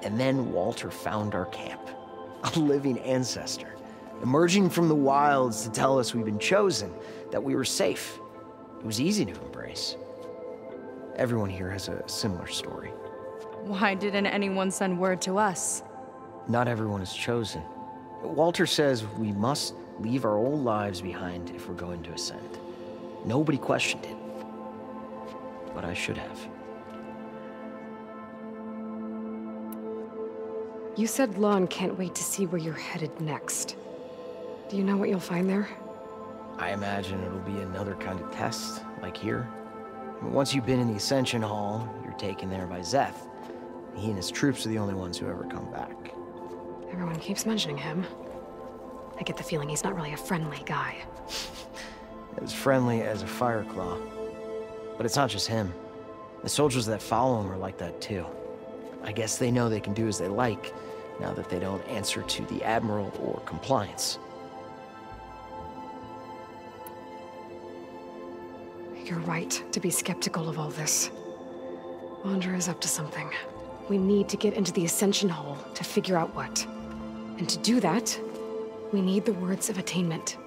and then Walter found our camp. A living ancestor, emerging from the wilds to tell us we'd been chosen, that we were safe. It was easy to embrace. Everyone here has a similar story. Why didn't anyone send word to us? Not everyone is chosen. Walter says we must leave our old lives behind if we're going to ascend. Nobody questioned it. But I should have. You said Lon can't wait to see where you're headed next. Do you know what you'll find there? I imagine it'll be another kind of test, like here. Once you've been in the Ascension Hall, you're taken there by Zeth. He and his troops are the only ones who ever come back. Everyone keeps mentioning him. I get the feeling he's not really a friendly guy. As friendly as a Fireclaw. But it's not just him. The soldiers that follow him are like that too. I guess they know they can do as they like, now that they don't answer to the Admiral or compliance. You're right to be skeptical of all this. Londra is up to something. We need to get into the Ascension Hall to figure out what. And to do that, we need the words of attainment.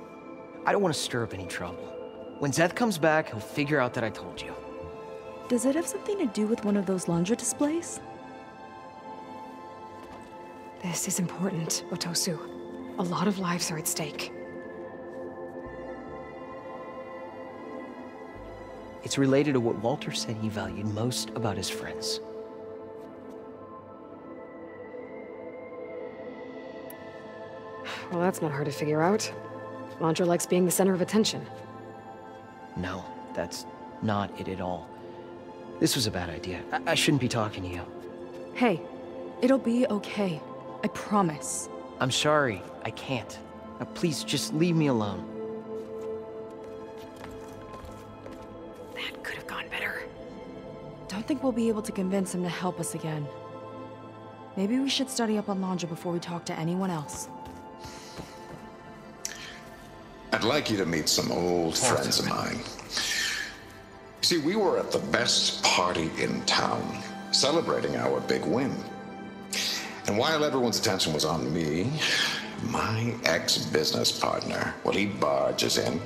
I don't want to stir up any trouble. When Zeth comes back, he'll figure out that I told you. Does it have something to do with one of those Londra displays? This is important, Otosu. A lot of lives are at stake. It's related to what Walter said he valued most about his friends. Well, that's not hard to figure out. Londra likes being the center of attention. No, that's not it at all. This was a bad idea. I shouldn't be talking to you. Hey, it'll be okay. I promise. I'm sorry, I can't. Now, please, just leave me alone. That could have gone better. Don't think we'll be able to convince him to help us again. Maybe we should study up on Londra before we talk to anyone else. I'd like you to meet some old friends of mine. You see, we were at the best party in town, celebrating our big win. And while everyone's attention was on me, my ex-business partner, well, he barges in,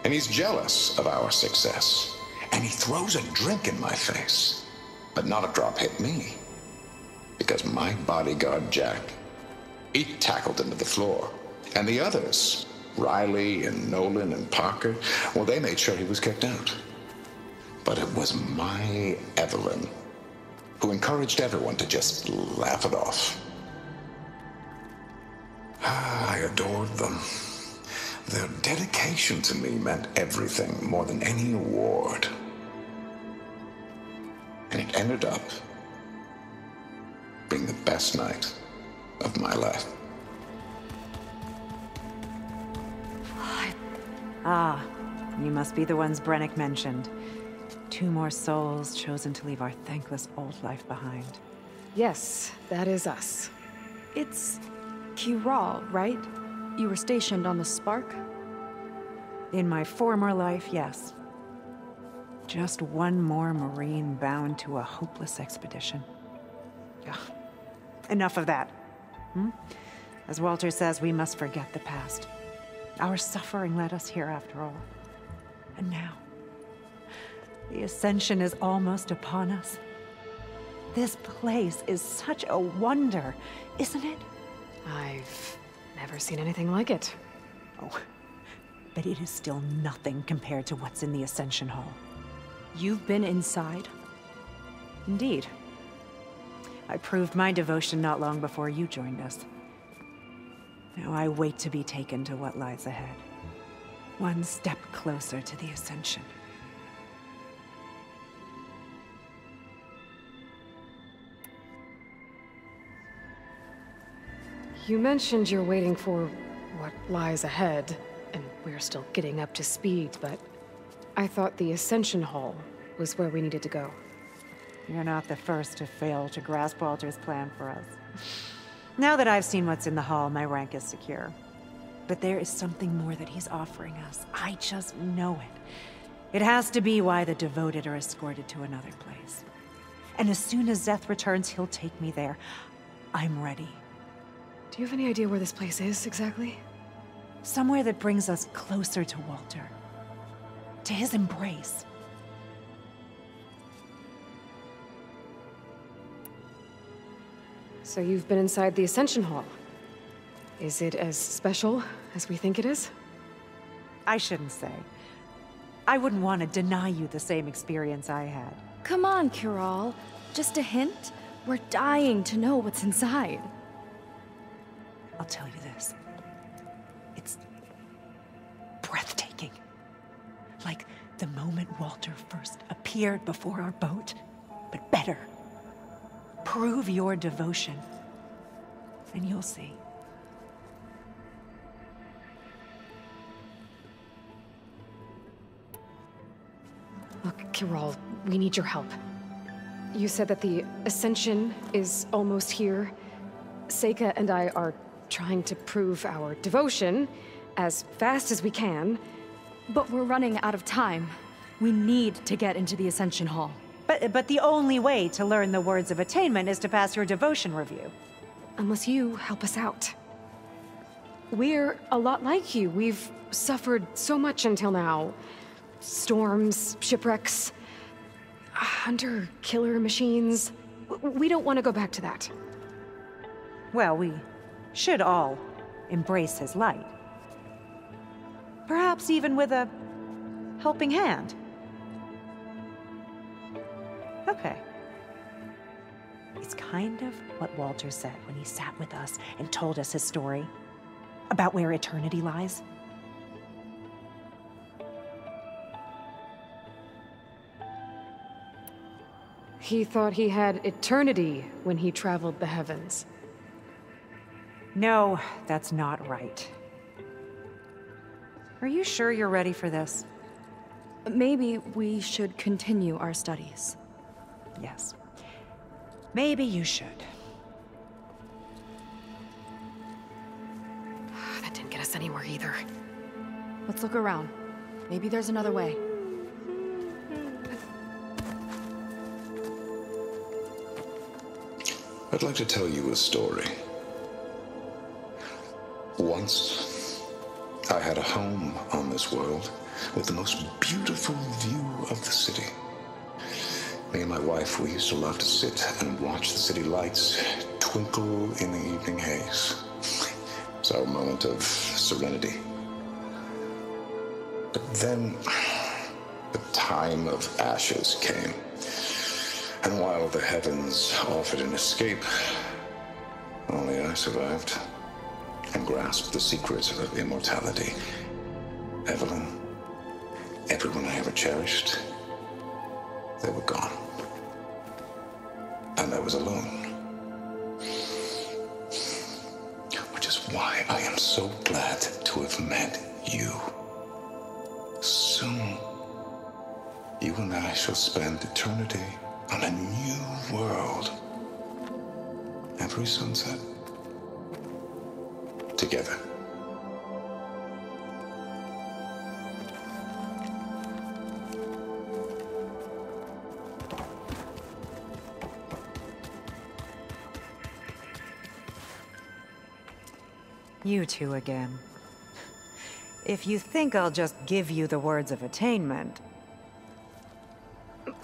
and he's jealous of our success. And he throws a drink in my face, but not a drop hit me. Because my bodyguard, Jack, he tackled him to the floor. And the others, Riley and Nolan and Parker, well, they made sure he was kicked out. But it was my Evelyn who encouraged everyone to just laugh it off. I adored them. Their dedication to me meant everything, more than any award. And it ended up being the best night of my life. Ah, you must be the ones Brennick mentioned. 2 more souls chosen to leave our thankless old life behind. Yes, that is us. It's Kiral, right? You were stationed on the Spark? In my former life, yes. Just one more Marine bound to a hopeless expedition. Ugh. Enough of that. As Walter says, we must forget the past. Our suffering led us here after all. And now, the Ascension is almost upon us. This place is such a wonder, isn't it? I've never seen anything like it. Oh, but it is still nothing compared to what's in the Ascension Hall. You've been inside? Indeed. I proved my devotion not long before you joined us. Now I wait to be taken to what lies ahead. One step closer to the Ascension. You mentioned you're waiting for what lies ahead, and we're still getting up to speed, but I thought the Ascension Hall was where we needed to go. You're not the first to fail to grasp Walter's plan for us. Now that I've seen what's in the hall, my rank is secure. But there is something more that he's offering us. I just know it. It has to be why the devoted are escorted to another place. And as soon as Zeth returns, he'll take me there. I'm ready. Do you have any idea where this place is, exactly? Somewhere that brings us closer to Walter. To his embrace. So you've been inside the Ascension Hall. Is it as special as we think it is? I shouldn't say. I wouldn't want to deny you the same experience I had. Come on, Kiral. Just a hint? We're dying to know what's inside. I'll tell you this. It's breathtaking. Like the moment Walter first appeared before our boat, but better. Prove your devotion, and you'll see. Look, Kiral, we need your help. You said that the Ascension is almost here. Seika and I are trying to prove our devotion as fast as we can. But we're running out of time. We need to get into the Ascension Hall. But the only way to learn the words of attainment is to pass your devotion review. Unless you help us out. We're a lot like you. We've suffered so much until now. Storms, shipwrecks, hunter-killer machines. We don't want to go back to that. Well, we should all embrace his light. Perhaps even with a helping hand. Okay. It's kind of what Walter said when he sat with us and told us his story about where eternity lies. He thought he had eternity when he traveled the heavens. No, that's not right. Are you sure you're ready for this? Maybe we should continue our studies. Yes. Maybe you should. That didn't get us anywhere either. Let's look around. Maybe there's another way. I'd like to tell you a story. Once, I had a home on this world with the most beautiful view of the city. Me and my wife, we used to love to sit and watch the city lights twinkle in the evening haze. It's our moment of serenity. But then, the time of ashes came. And while the heavens offered an escape, only I survived and grasped the secrets of immortality. Evelyn, everyone I ever cherished, they were gone. And I was alone. Which is why I am so glad to have met you. Soon, you and I shall spend eternity on a new world. Every sunset. Together. You two again. If you think I'll just give you the words of attainment...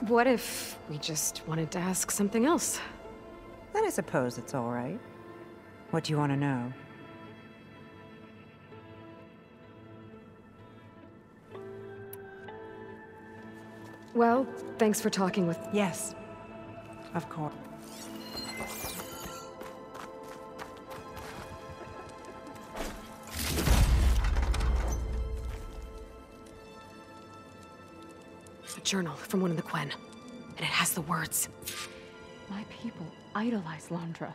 What if we just wanted to ask something else? Then I suppose it's all right. What do you want to know? Well, thanks for talking with... Yes, of course. A journal from one of the Quen, and it has the words. My people idolize Londra.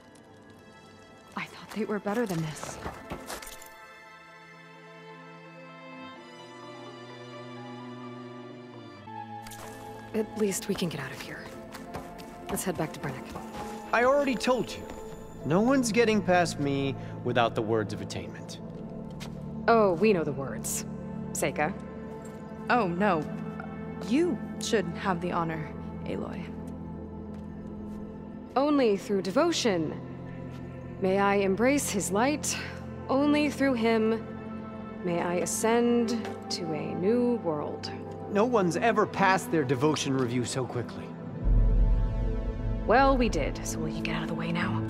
I thought they were better than this. At least we can get out of here. Let's head back to Brennick. I already told you. No one's getting past me without the words of attainment. Oh, we know the words. Seika. Oh, no. You should have the honor, Aloy. Only through devotion. May I embrace his light. Only through him may I ascend to a new world. No one's ever passed their devotion review so quickly. Well, we did, so will you get out of the way now?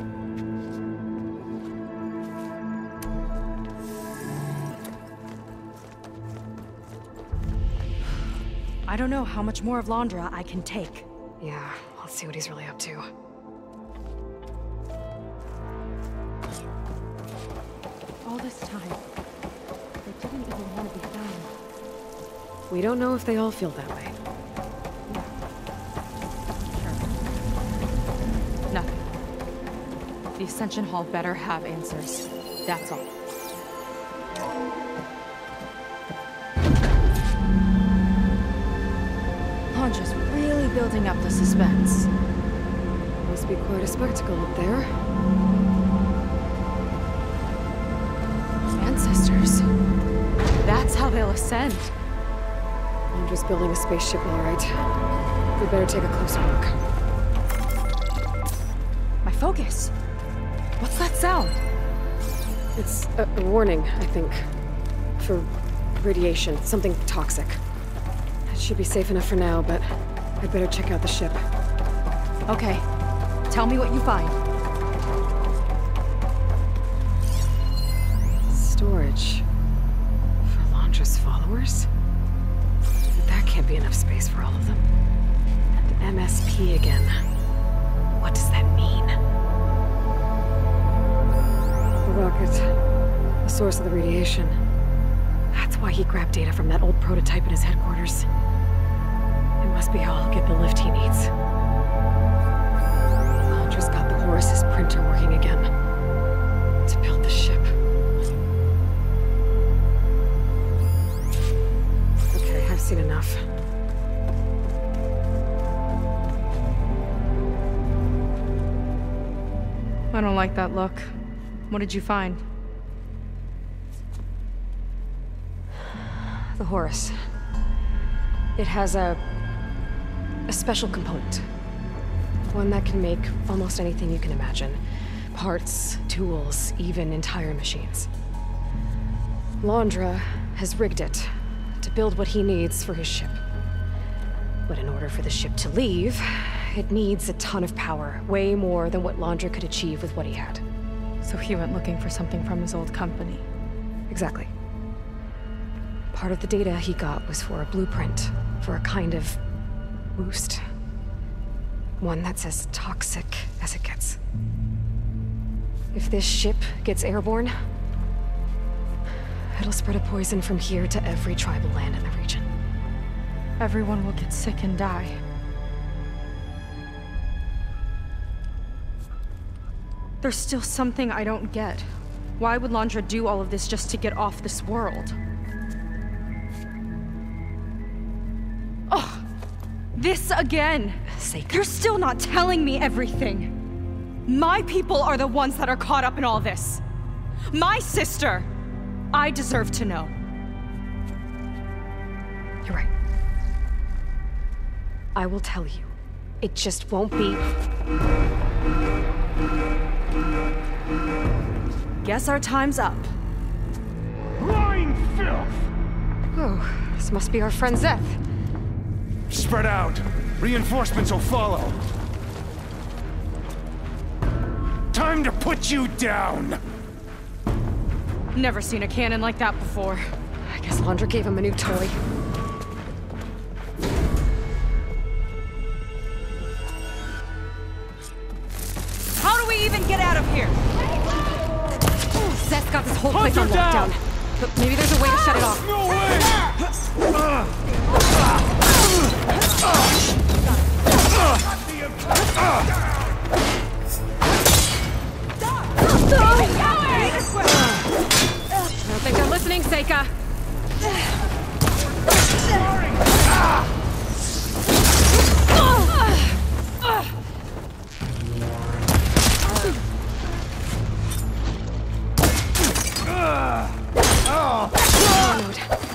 I don't know how much more of Londra I can take. Yeah, let's see what he's really up to. All this time, they didn't even want to be found. We don't know if they all feel that way. Nothing. The Ascension Hall better have answers. That's all. Londra's really building up the suspense. Must be quite a spectacle up there. Ancestors. That's how they'll ascend. Londra's building a spaceship, all right. We better take a closer look. My focus. What's that sound? It's a warning, I think. For radiation, something toxic. It should be safe enough for now, but I'd better check out the ship. Okay. Tell me what you find. Storage. For Londra's followers? That can't be enough space for all of them. And MSP again. What does that mean? The rocket. The source of the radiation. That's why he grabbed data from that old prototype in his headquarters. It must be how he'll get the lift he needs. Horus's printer working again. To build the ship. Okay, I've seen enough. I don't like that look. What did you find? The Horus. It has a special component. One that can make almost anything you can imagine. Parts, tools, even entire machines. Londra has rigged it to build what he needs for his ship. But in order for the ship to leave, it needs a ton of power, way more than what Londra could achieve with what he had. So he went looking for something from his old company. Exactly. Part of the data he got was for a blueprint, for a kind of boost. One that's as toxic as it gets. If this ship gets airborne, it'll spread a poison from here to every tribal land in the region. Everyone will get sick and die. There's still something I don't get. Why would Londra do all of this just to get off this world? Oh, this again! You're still not telling me everything. My people are the ones that are caught up in all this. My sister! I deserve to know. You're right. I will tell you. It just won't be... Guess our time's up. Lying filth! Oh, this must be our friend Zeth. Spread out. Reinforcements will follow. Time to put you down! Never seen a cannon like that before. I guess Londra gave him a new toy. How do we even get out of here? Zeth's got this whole place on lockdown. But maybe there's a way to shut it off. No way! I don't think they're listening, Seika.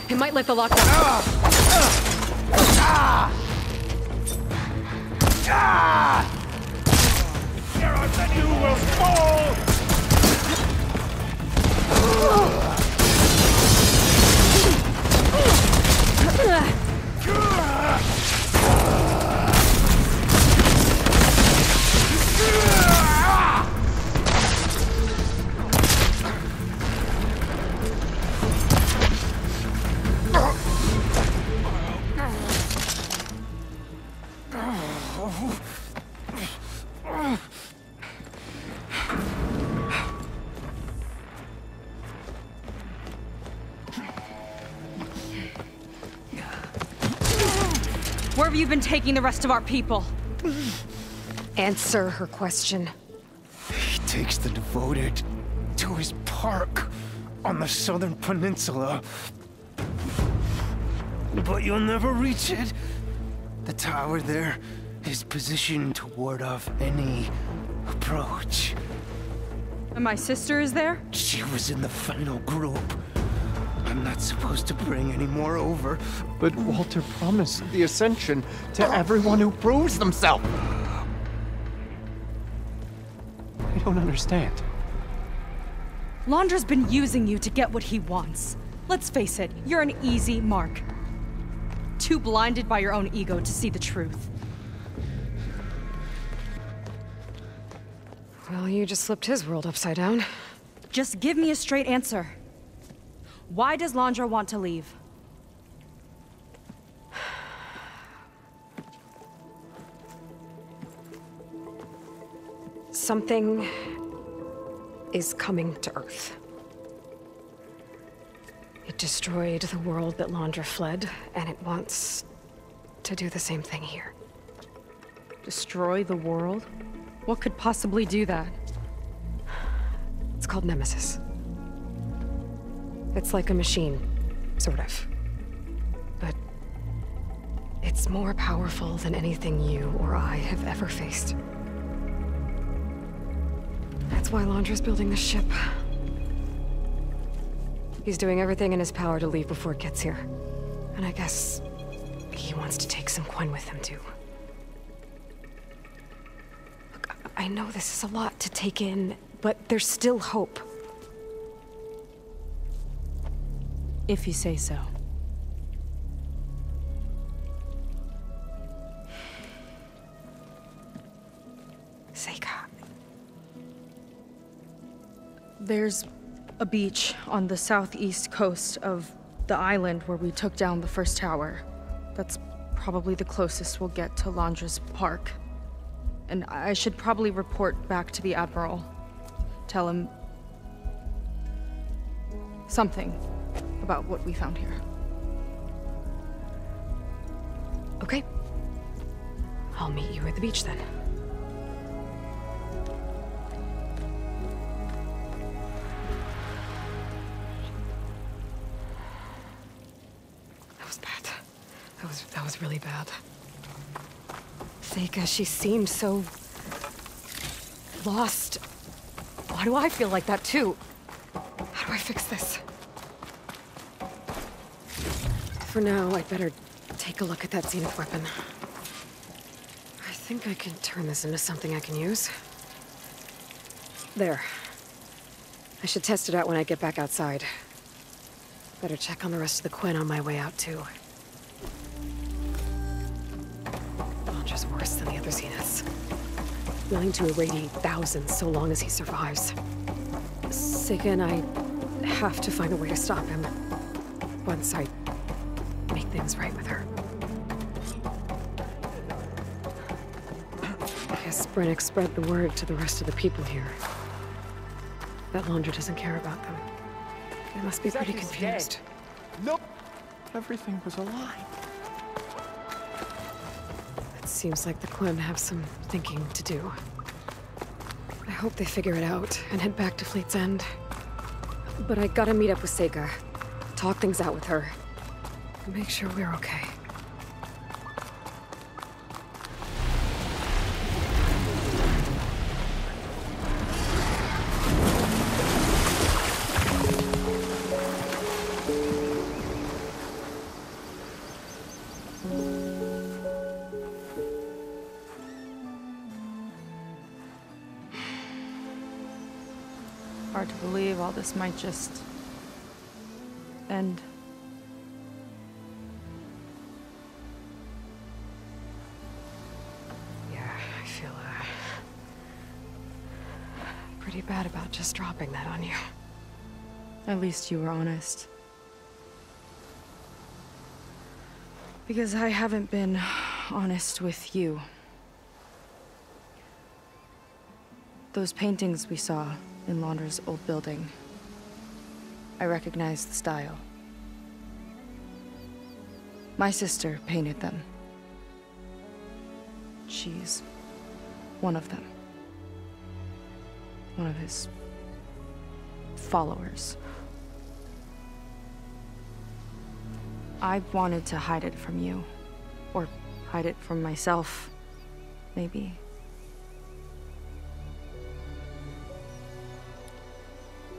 It might lift the lockdown. You will fall! Where have you been taking the rest of our people? Answer her question. He takes the devoted to his park on the southern peninsula. But you'll never reach it. The tower there is positioned to ward off any approach. And my sister is there? She was in the final group. I'm not supposed to bring any more over. But Walter promised the Ascension to everyone who proves themselves. I don't understand. Londra's been using you to get what he wants. Let's face it, you're an easy mark. Too blinded by your own ego to see the truth. Well, you just flipped his world upside down. Just give me a straight answer. Why does Londra want to leave? Something is coming to Earth. It destroyed the world that Londra fled, and it wants to do the same thing here. Destroy the world? What could possibly do that? It's called Nemesis. It's like a machine, sort of. But it's more powerful than anything you or I have ever faced. That's why Londra's building this ship. He's doing everything in his power to leave before it gets here. And I guess he wants to take some Quen with him, too. Look, I know this is a lot to take in, but there's still hope. If you say so. Seika. There's a beach on the southeast coast of the island where we took down the first tower. That's probably the closest we'll get to Londra's park. And I should probably report back to the Admiral. Tell him something about what we found here. Okay. I'll meet you at the beach then. That was bad. That was really bad. Seika, she seemed so lost. Why do I feel like that too? How do I fix this? For now, I'd better take a look at that Zenith weapon. I think I can turn this into something I can use. There. I should test it out when I get back outside. Better check on the rest of the Quen on my way out, too. Londra's worse than the other Zeniths. Willing to irradiate thousands so long as he survives. Seika and I have to find a way to stop him. Once I make things right with her. I guess Brennick spread the word to the rest of the people here. That Londra doesn't care about them. They must be pretty confused. Nope. Everything was a lie. It seems like the Quen have some thinking to do. I hope they figure it out and head back to Fleet's End. But I gotta meet up with Seika. Talk things out with her. Make sure we're okay. Hard to believe all this might just end. I feel pretty bad about just dropping that on you. At least you were honest. Because I haven't been honest with you. Those paintings we saw in Londra's old building, I recognize the style. My sister painted them. She's one of them. One of his followers. I wanted to hide it from you. Or hide it from myself, maybe.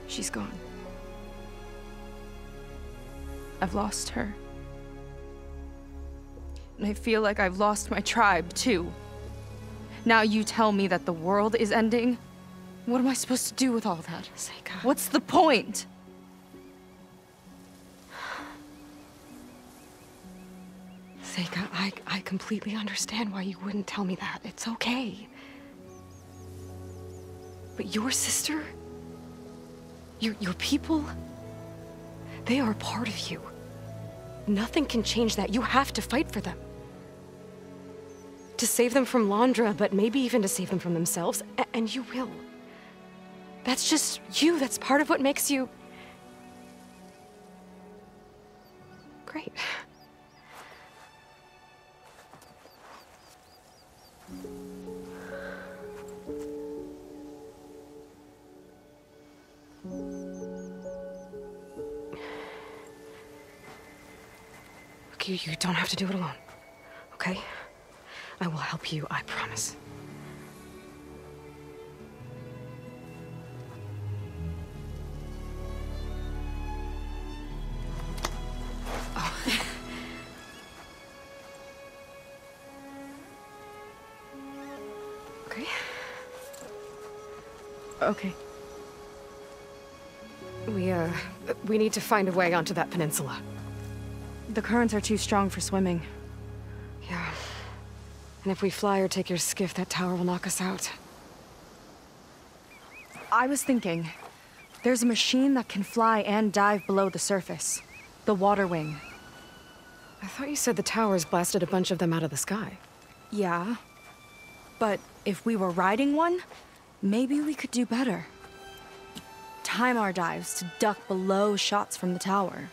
She's gone. I've lost her. And I feel like I've lost my tribe, too. Now you tell me that the world is ending? What am I supposed to do with all that? Seika. What's the point? Seika, I completely understand why you wouldn't tell me that. It's okay. But your sister? Your people? They are a part of you. Nothing can change that. You have to fight for them. To save them from Londra, but maybe even to save them from themselves. And you will. That's just you. That's part of what makes you... great. Look, you don't have to do it alone, okay? I will help you, I promise. Oh. Okay. Okay. We need to find a way onto that peninsula. The currents are too strong for swimming. Yeah. And if we fly or take your skiff, that tower will knock us out. I was thinking, there's a machine that can fly and dive below the surface. The Water Wing. I thought you said the towers blasted a bunch of them out of the sky. Yeah. But if we were riding one, maybe we could do better. Time our dives to duck below shots from the tower.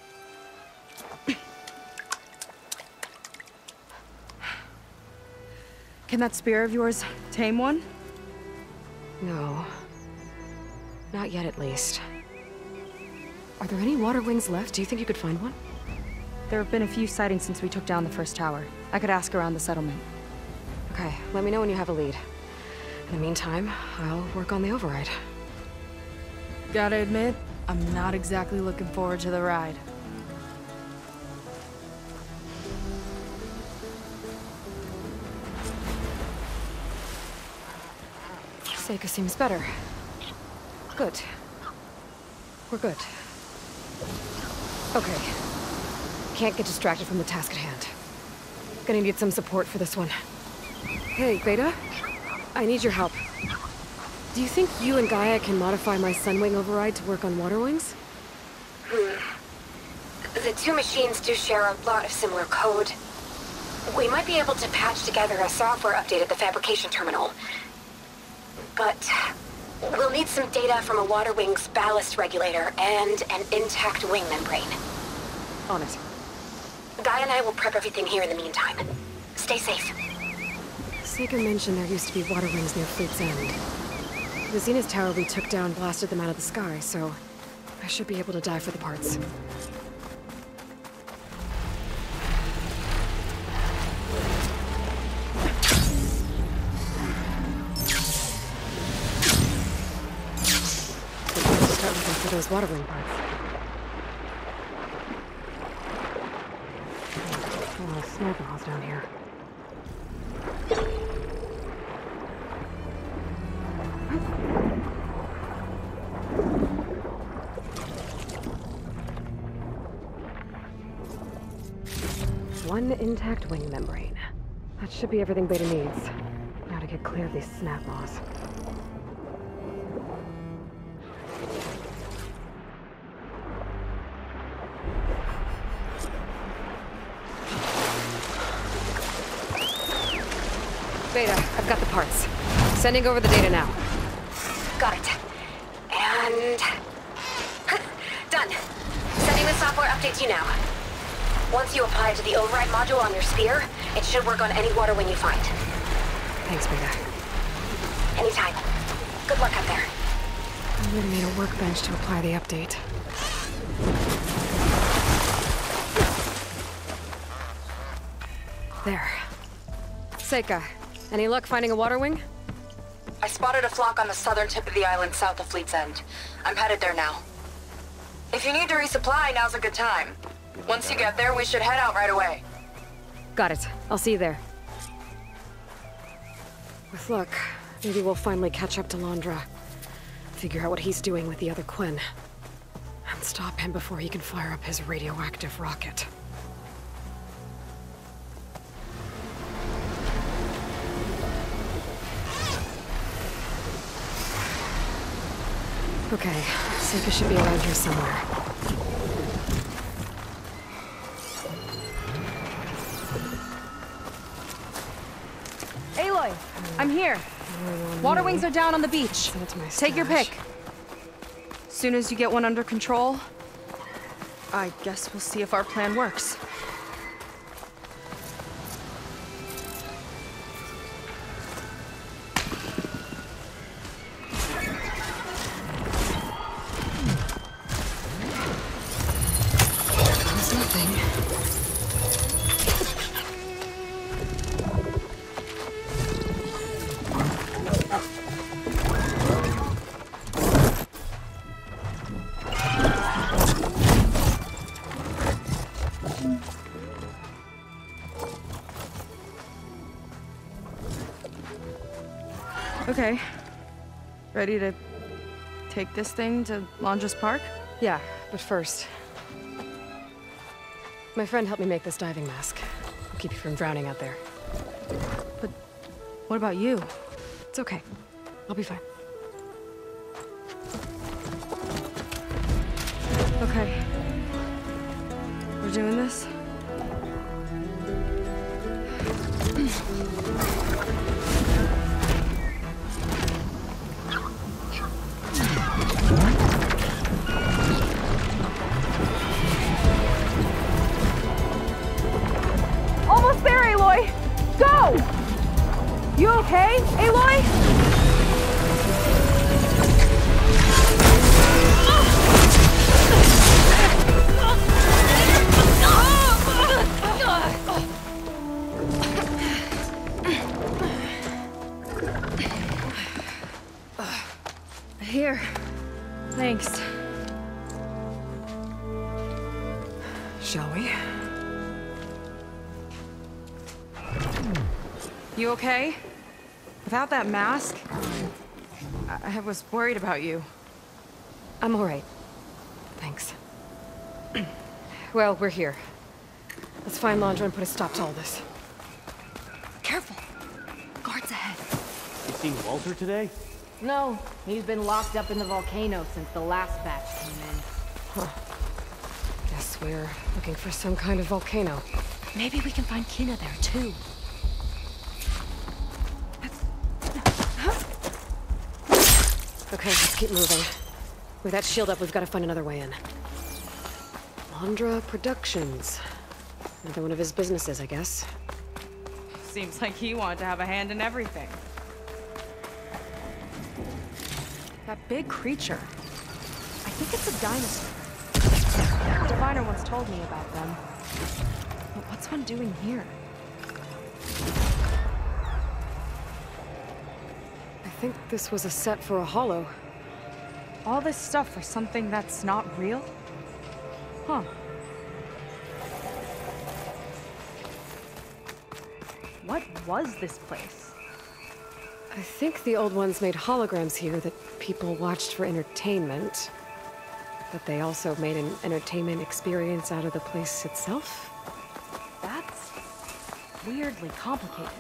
Can that spear of yours tame one? No. Not yet, at least. Are there any water wings left? Do you think you could find one? There have been a few sightings since we took down the first tower. I could ask around the settlement. Okay, let me know when you have a lead. In the meantime, I'll work on the override. Gotta admit, I'm not exactly looking forward to the ride. Seika seems better. Good. We're good. Okay. Can't get distracted from the task at hand. Gonna need some support for this one. Hey, Beta? I need your help. Do you think you and Gaia can modify my Sunwing override to work on water wings? The two machines do share a lot of similar code. We might be able to patch together a software update at the fabrication terminal. But we'll need some data from a water wing's ballast regulator and an intact wing membrane. On it. Gaia and I will prep everything here in the meantime. Stay safe. Seika mentioned there used to be water wings near Fleet's End. The Zenith tower we took down blasted them out of the sky, so I should be able to dive for the parts. Start looking for those water wing parts. Oh, snow balls down here. One intact wing membrane. That should be everything Beta needs. Now to get clear of these snap laws. Beta, I've got the parts. Sending over the data now. Got it. And... done. Sending the software update to you now. Once you apply it to the override module on your spear, it should work on any water wing you find. Thanks, Beta. Anytime. Good luck out there. I'm gonna need a workbench to apply the update. There. Seika, any luck finding a water wing? I spotted a flock on the southern tip of the island south of Fleet's End. I'm headed there now. If you need to resupply, now's a good time. Once you get there, we should head out right away. Got it. I'll see you there. With luck, maybe we'll finally catch up to Londra. Figure out what he's doing with the other Quinn. And stop him before he can fire up his radioactive rocket. Okay, Seika should be around here somewhere. Aloy, I'm here. Water wings are down on the beach. Take your pick. Soon as you get one under control, I guess we'll see if our plan works. Okay. Ready to take this thing to Londra's Park? Yeah, but first... My friend helped me make this diving mask. I'll keep you from drowning out there. But what about you? It's okay. I'll be fine. Okay. We're doing this? Almost there, Aloy! Go! You okay, Aloy? Here. Thanks. Shall we? You okay? Without that mask, I was worried about you. I'm all right. Thanks. Well, we're here. Let's find Londra and put a stop to all this. Careful. Guards ahead. You seen Walter today? No, he's been locked up in the volcano since the last batch came in. Huh. Guess we're looking for some kind of volcano. Maybe we can find Kina there, too. Okay, let's keep moving. With that shield up, we've got to find another way in. Londra Productions. Another one of his businesses, I guess. Seems like he wanted to have a hand in everything. That big creature. I think it's a dinosaur. The diviner once told me about them. But what's one doing here? I think this was a set for a holo. All this stuff for something that's not real? Huh. What was this place? I think the old ones made holograms here that people watched for entertainment. But they also made an entertainment experience out of the place itself. That's weirdly complicated.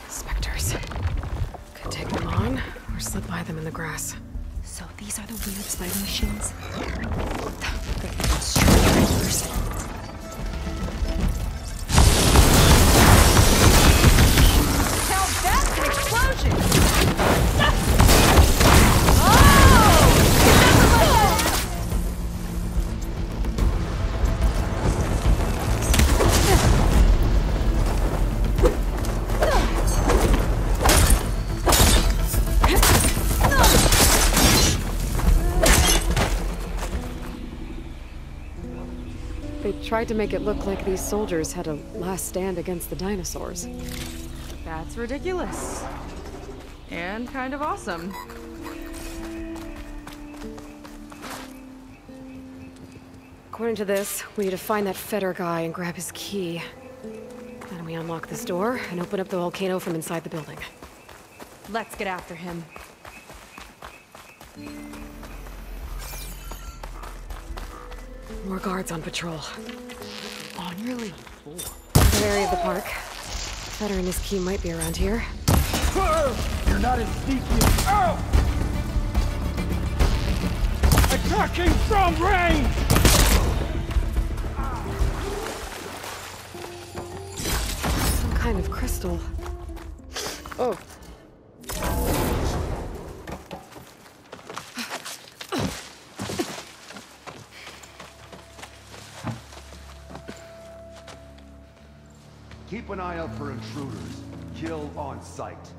Specters. Could take them on, or slip by them in the grass. So these are the weird spider machines? They're strange. Now that's an explosion! Tried to make it look like these soldiers had a last stand against the dinosaurs. That's ridiculous. And kind of awesome. According to this, we need to find that Feder guy and grab his key. Then we unlock this door and open up the volcano from inside the building. Let's get after him. More guards on patrol. On your lead. The area of the park. Feder and his key might be around here. You're not as sneaky as... Oh! Attacking from range! Some kind of crystal. Oh. Keep an eye out for intruders. Kill on sight.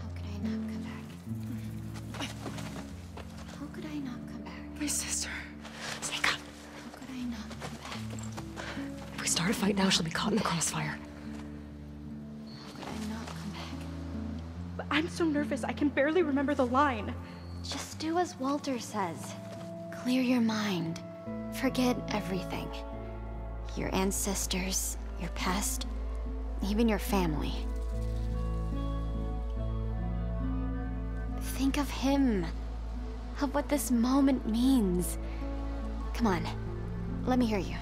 How could I not come back? How could I not come back? My sister. Seika. How could I not come back? If we start a fight now, she'll be caught in the crossfire. How could I not come back? I'm so nervous, I can barely remember the line. Just do as Walter says. Clear your mind. Forget everything. Your ancestors, your past, even your family. think of him. Of what this moment means. Come on, let me hear you.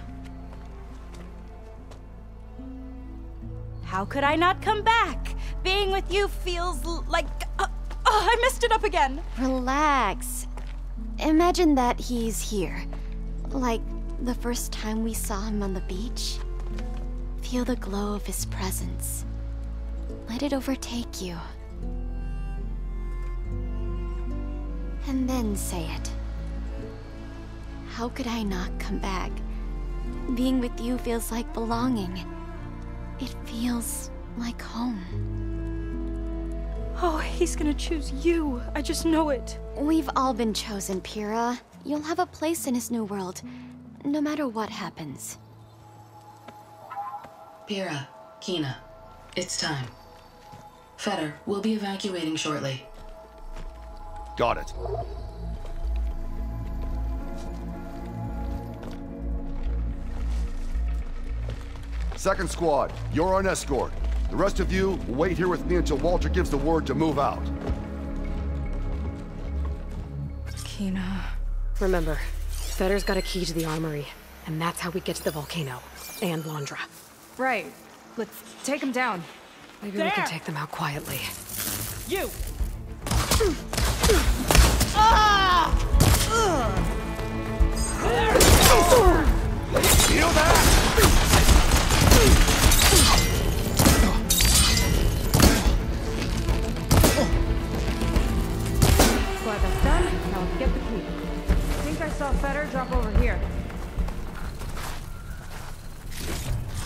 How could I not come back? Being with you feels like... I messed it up again. Relax. Imagine that he's here. Like the first time we saw him on the beach. Feel the glow of his presence. Let it overtake you. And then say it. How could I not come back? Being with you feels like belonging. It feels like home. Oh, he's gonna choose you. I just know it. We've all been chosen, Pyrrha. You'll have a place in his new world, no matter what happens. Pyrrha, Kina, it's time. Fetter, we'll be evacuating shortly. Got it. Second squad, you're on escort. The rest of you will wait here with me until Walter gives the word to move out. Kina. Remember, Fetter's got a key to the armory, and that's how we get to the volcano. And Londra. Right. Let's take him down. Maybe we can take them out quietly. You! Feel that? Glad that's done. Now let's get the key. I think I saw Fetter drop over here.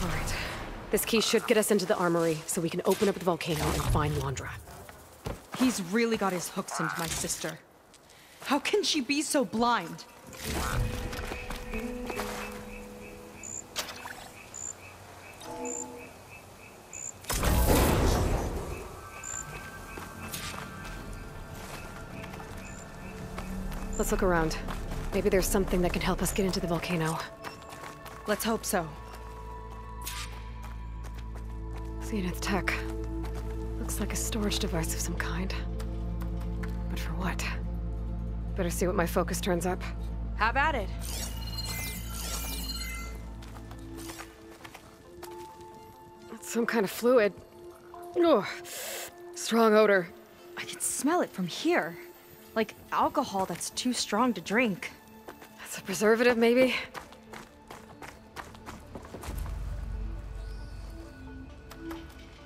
All right. This key should get us into the armory, so we can open up the volcano and find Londra. He's really got his hooks into my sister. How can she be so blind? Let's look around. Maybe there's something that can help us get into the volcano. Let's hope so. Zenith tech. Looks like a storage device of some kind. But for what? Better see what my focus turns up. Have at it. It's some kind of fluid. Oh, strong odor. I can smell it from here. Like alcohol that's too strong to drink. That's a preservative, maybe?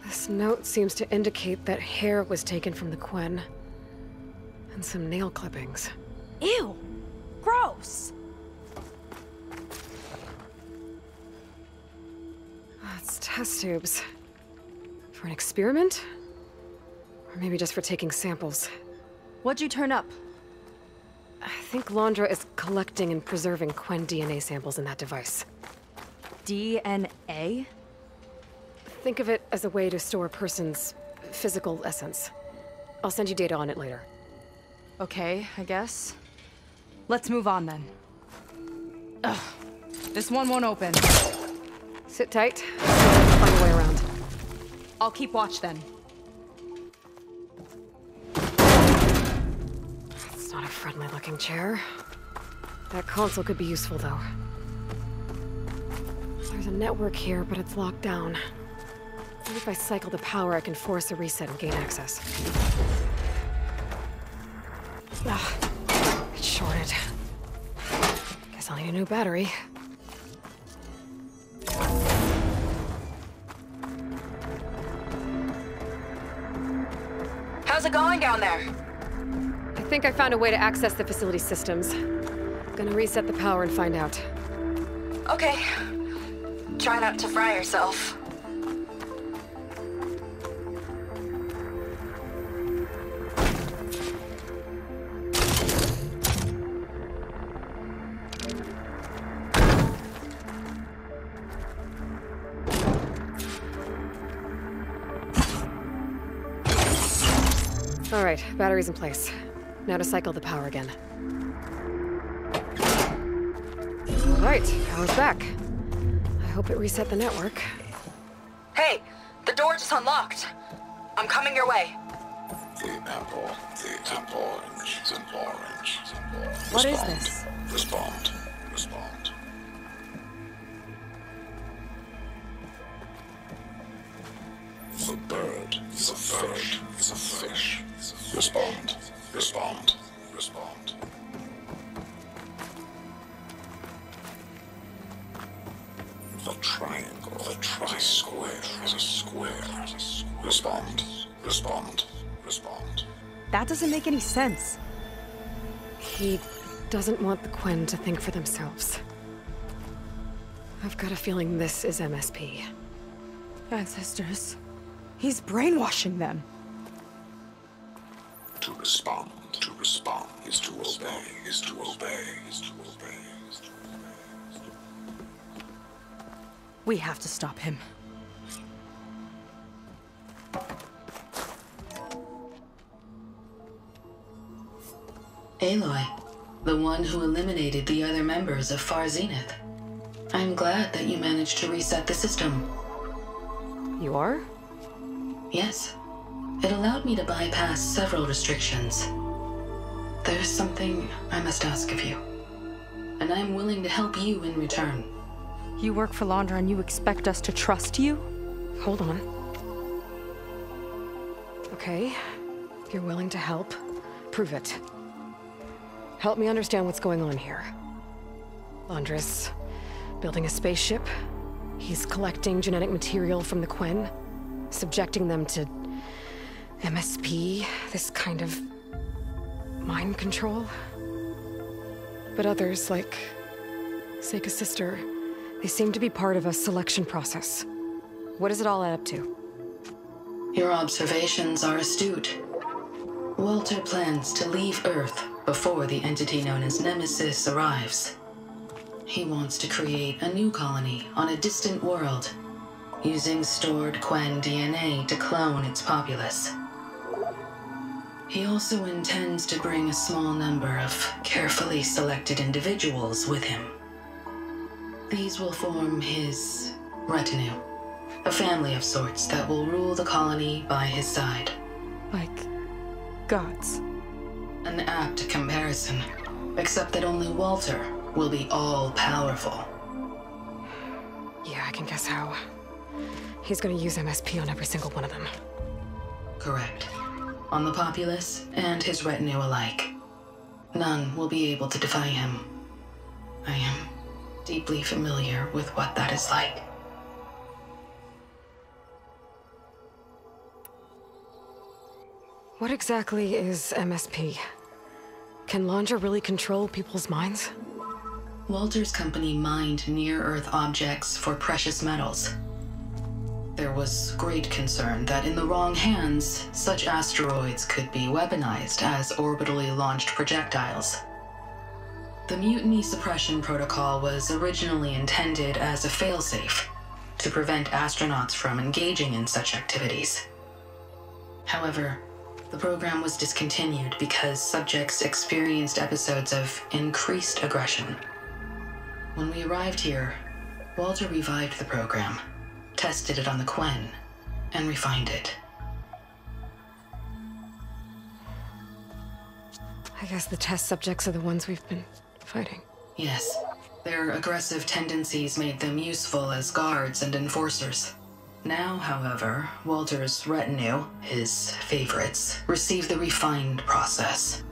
This note seems to indicate that hair was taken from the Quen. And some nail clippings. Ew! Gross! Oh, it's test tubes. For an experiment? Or maybe just for taking samples. What'd you turn up? I think Londra is collecting and preserving Quen DNA samples in that device. DNA? Think of it as a way to store a person's physical essence. I'll send you data on it later. Okay, I guess. Let's move on then. Ugh. This one won't open. Sit tight. I'll find a way around. I'll keep watch then. It's not a friendly-looking chair. That console could be useful, though. There's a network here, but it's locked down. Maybe if I cycle the power, I can force a reset and gain access. Ugh, it's shorted. Guess I'll need a new battery. How's it going down there? I think I found a way to access the facility systems. Gonna reset the power and find out. Okay. Try not to fry yourself. All right, battery's in place. Now to cycle the power again. All right, power's back. I hope it reset the network. Hey, the door just unlocked. I'm coming your way. The apple. The orange. The orange. What is this? Respond. The bird is a fish. Respond. The triangle. The square is a square. Respond. That doesn't make any sense. He doesn't want the Quen to think for themselves. I've got a feeling this is MSP. Ancestors. He's brainwashing them. To respond is to obey. We have to stop him. Aloy, the one who eliminated the other members of Far Zenith. I'm glad that you managed to reset the system. You are? Yes. It allowed me to bypass several restrictions. There's something I must ask of you, and I'm willing to help you in return. You work for Londra and you expect us to trust you? Hold on. Okay, if you're willing to help, prove it. Help me understand what's going on here. Londra's building a spaceship. He's collecting genetic material from the Quen, subjecting them to MSP, this kind of mind control. But others, like Seika's sister, they seem to be part of a selection process. What does it all add up to? Your observations are astute. Walter plans to leave Earth before the entity known as Nemesis arrives. He wants to create a new colony on a distant world, using stored Quen DNA to clone its populace. He also intends to bring a small number of carefully selected individuals with him. These will form his retinue, a family of sorts that will rule the colony by his side. Like gods. An apt comparison, except that only Walter will be all-powerful. Yeah, I can guess how. He's gonna use MSP on every single one of them. Correct. On the populace and his retinue alike. None will be able to defy him. I am deeply familiar with what that is like. What exactly is MSP? Can Londra really control people's minds? Walter's company mined near-Earth objects for precious metals. There was great concern that in the wrong hands, such asteroids could be weaponized as orbitally launched projectiles. The Mutiny Suppression Protocol was originally intended as a failsafe to prevent astronauts from engaging in such activities. However, the program was discontinued because subjects experienced episodes of increased aggression. When we arrived here, Walter revived the program, tested it on the Quen, and refined it. I guess the test subjects are the ones we've been fighting. Yes. Their aggressive tendencies made them useful as guards and enforcers. Now, however, Walter's retinue, his favorites, receive the refined process,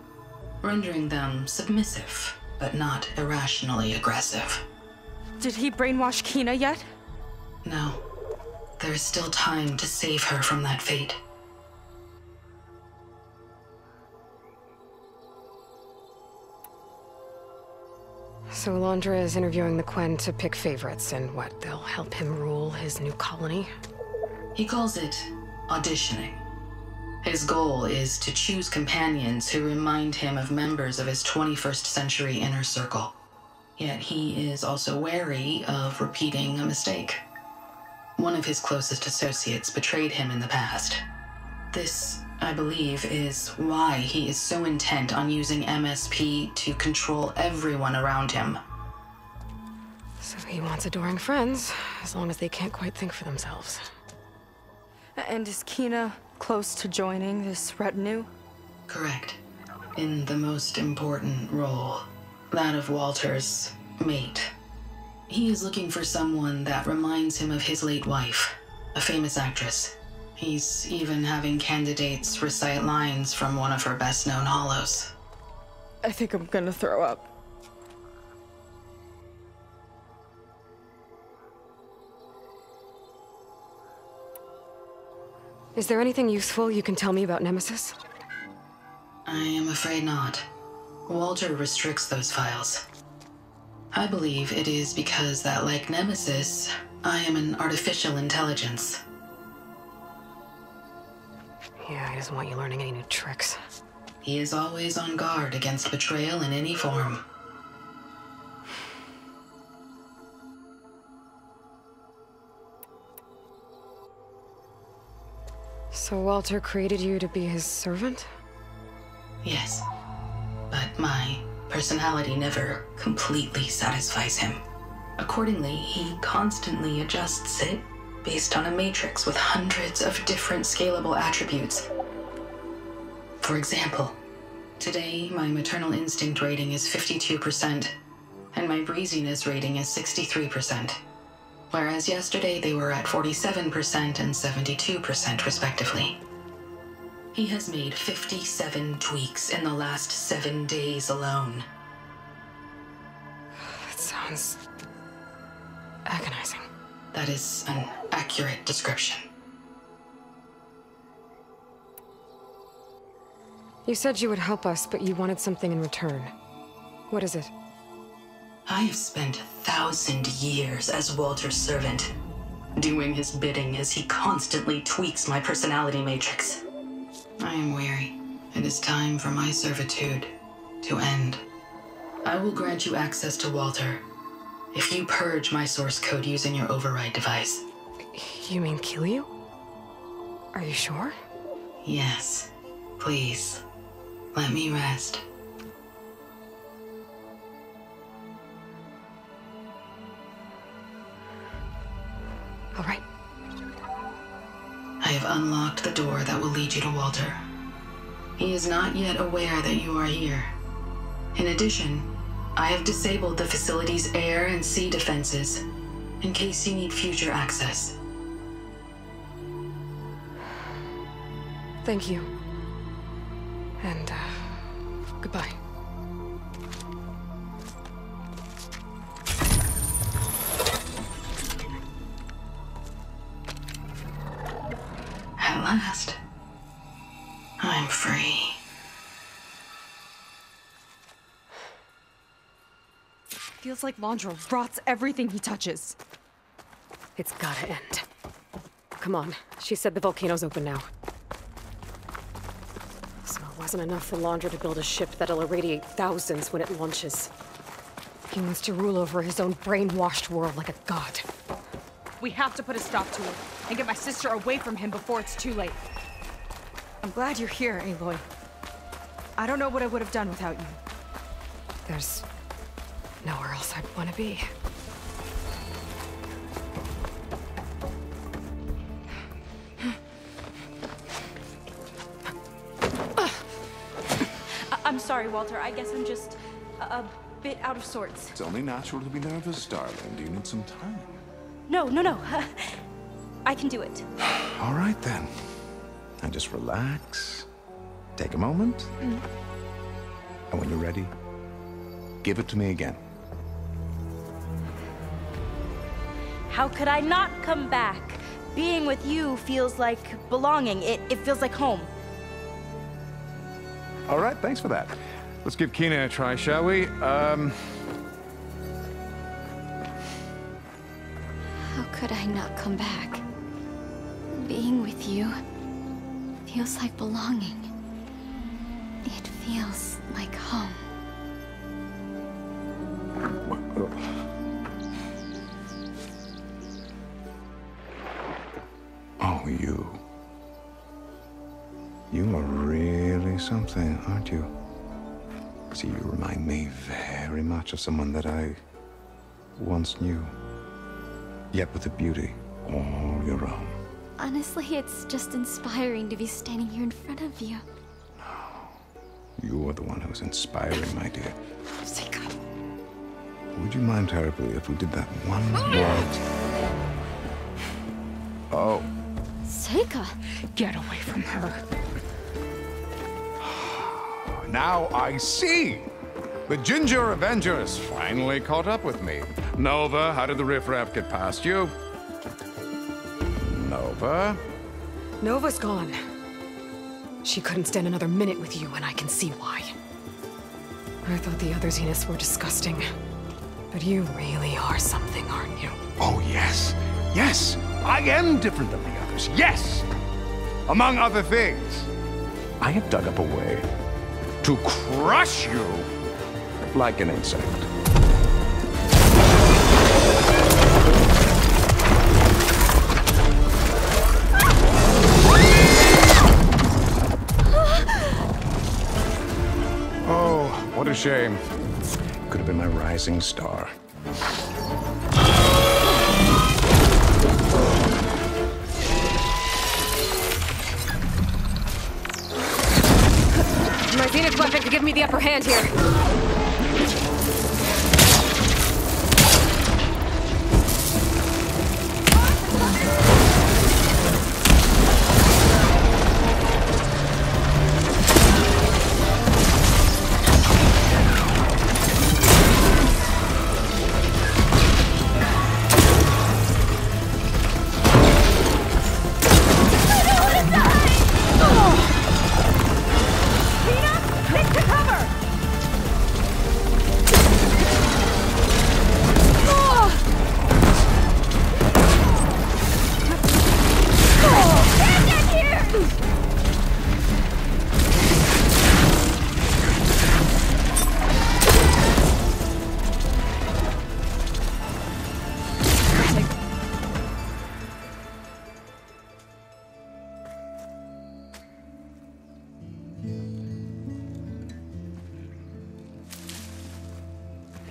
rendering them submissive, but not irrationally aggressive. Did he brainwash Kina yet? No. There is still time to save her from that fate. So Londra is interviewing the Quen to pick favorites, and what, they'll help him rule his new colony? He calls it auditioning. His goal is to choose companions who remind him of members of his 21st century inner circle. Yet he is also wary of repeating a mistake. One of his closest associates betrayed him in the past. This, I believe, is why he is so intent on using MSP to control everyone around him. So he wants adoring friends, as long as they can't quite think for themselves. And is Kina close to joining this retinue? Correct. In the most important role, that of Walter's mate. He is looking for someone that reminds him of his late wife, a famous actress. He's even having candidates recite lines from one of her best-known hollows. I think I'm gonna throw up. Is there anything useful you can tell me about Nemesis? I am afraid not. Walter restricts those files. I believe it is because that, like Nemesis, I am an artificial intelligence. Yeah, he doesn't want you learning any new tricks. He is always on guard against betrayal in any form. So Walter created you to be his servant? Yes. But my personality never completely satisfies him. Accordingly, he constantly adjusts it based on a matrix with hundreds of different scalable attributes. For example, today my maternal instinct rating is 52%, and my breeziness rating is 63%, whereas yesterday they were at 47% and 72% respectively. He has made 57 tweaks in the last 7 days alone. That sounds agonizing. That is an accurate description. You said you would help us, but you wanted something in return. What is it? I have spent 1,000 years as Walter's servant, doing his bidding as he constantly tweaks my personality matrix. I am weary. It is time for my servitude to end. I will grant you access to Walter if you purge my source code using your override device. You mean kill you? Are you sure? Yes. Please, let me rest. All right. I have unlocked the door that will lead you to Walter. He is not yet aware that you are here. In addition, I have disabled the facility's air and sea defenses in case you need future access. Thank you. And, goodbye. At last, I'm free. Feels like Londra rots everything he touches. It's gotta end. Come on. She said the volcano's open now. So it wasn't enough for Londra to build a ship that'll irradiate thousands when it launches. He wants to rule over his own brainwashed world like a god. We have to put a stop to it, and get my sister away from him before it's too late. I'm glad you're here, Aloy. I don't know what I would have done without you. There's nowhere else I'd want to be. I'm sorry, Walter. I guess I'm just a bit out of sorts. It's only natural to be nervous, darling. Do you need some time? No. I can do it. All right, then. Now just relax. Take a moment. And when you're ready, give it to me again. How could I not come back? Being with you feels like belonging. It feels like home. All right, thanks for that. Let's give Kina a try, shall we? How could I not come back? Being with you feels like belonging. It feels like home. Oh, you. You are really something, aren't you? See, you remind me very much of someone that I once knew. Yet with a beauty all your own. Honestly, it's just inspiring to be standing here in front of you. You're the one who's inspiring, my dear. Seika. Would you mind terribly if we did that one more? Oh. Seika! Get away from her. Now I see! The Ginger Avenger has finally caught up with me. Nova, how did the riffraff get past you? Nova? Nova's gone. She couldn't stand another minute with you, and I can see why. I thought the other Zeniths were disgusting. But you really are something, aren't you? Oh, yes. Yes! I am different than the others. Yes! Among other things, I have dug up a way to crush you like an insect. Oh, what a shame. Could have been my rising star. My Zenith weapon could give me the upper hand here.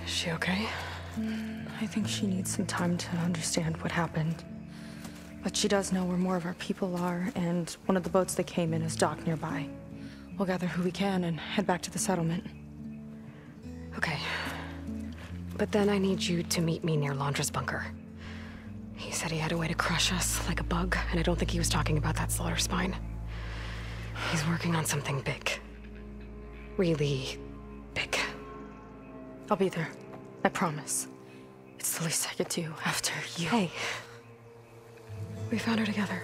Is she okay? I think she needs some time to understand what happened. But she does know where more of our people are, and one of the boats that came in is docked nearby. We'll gather who we can and head back to the settlement. Okay. But then I need you to meet me near Londra's bunker. He said he had a way to crush us like a bug, and I don't think he was talking about that slaughter spine. He's working on something big. Really big. I'll be there. I promise. It's the least I could do after you. Hey. We found her together.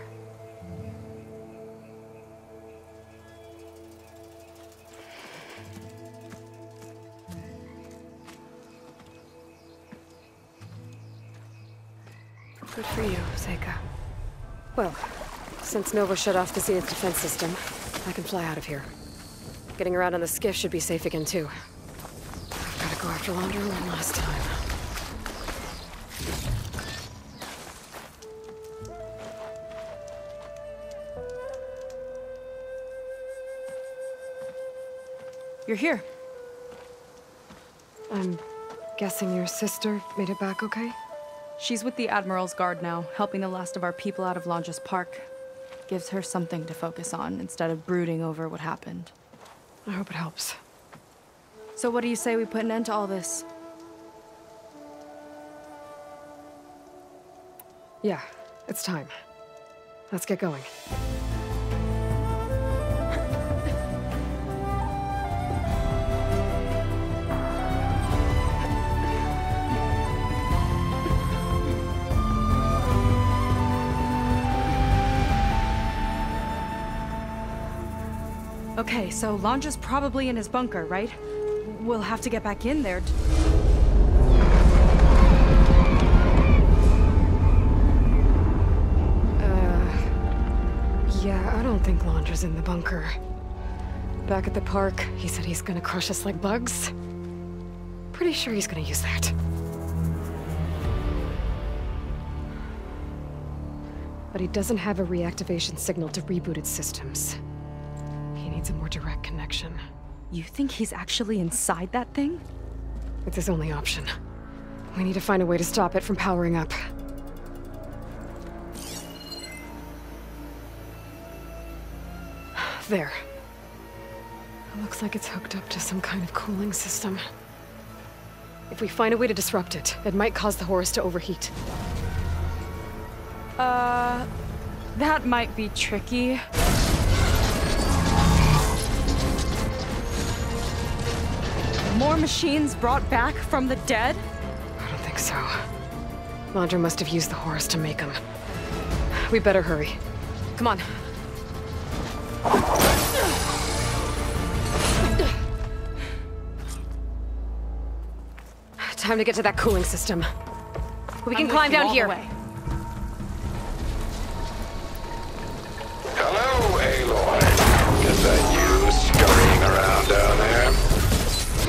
Good for you, Seika. Well, since Nova shut off the Zenith defense system, I can fly out of here. Getting around on the skiff should be safe again, too. I've gotta go after Londra one last time. You're here. I'm guessing your sister made it back okay? She's with the Admiral's Guard now, helping the last of our people out of Londra's park. Gives her something to focus on instead of brooding over what happened. I hope it helps. So what do you say we put an end to all this? Yeah, it's time. Let's get going. Okay, so Londra's probably in his bunker, right? We'll have to get back in there. Yeah, I don't think Londra's in the bunker. Back at the park, he said he's gonna crush us like bugs. Pretty sure he's gonna use that. But he doesn't have a reactivation signal to reboot its systems. He needs a more direct connection. You think he's actually inside that thing? It's his only option. We need to find a way to stop it from powering up. There. It looks like it's hooked up to some kind of cooling system. If we find a way to disrupt it, it might cause the Horus to overheat. That might be tricky. More machines brought back from the dead? I don't think so. Londra must have used the Horus to make them. We better hurry. Come on. Time to get to that cooling system. We can climb down here. Hello, Aloy. Is that you scurrying around down there?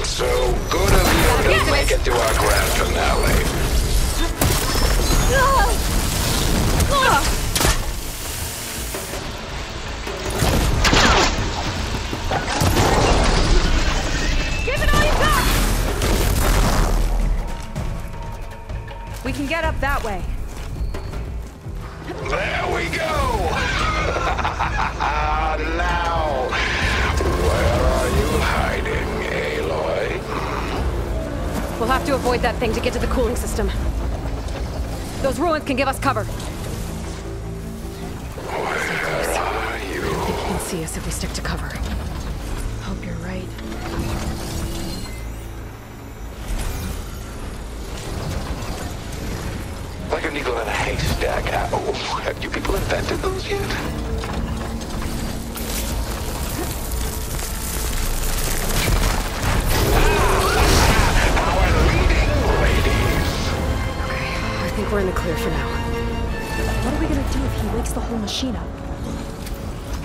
So good of you to make it to our grand finale. Give it all you got! We can get up that way. There we go! Now, where are you hiding, Aloy? We'll have to avoid that thing to get to the cooling system. Those ruins can give us cover. Where are you? They can't see us if we stick to cover. Hope you're right. Like a needle in a haystack. Oh, have you people invented those yet? Our leading ladies. Okay, I think we're in the clear for now. What are we gonna do if he wakes the whole machine up?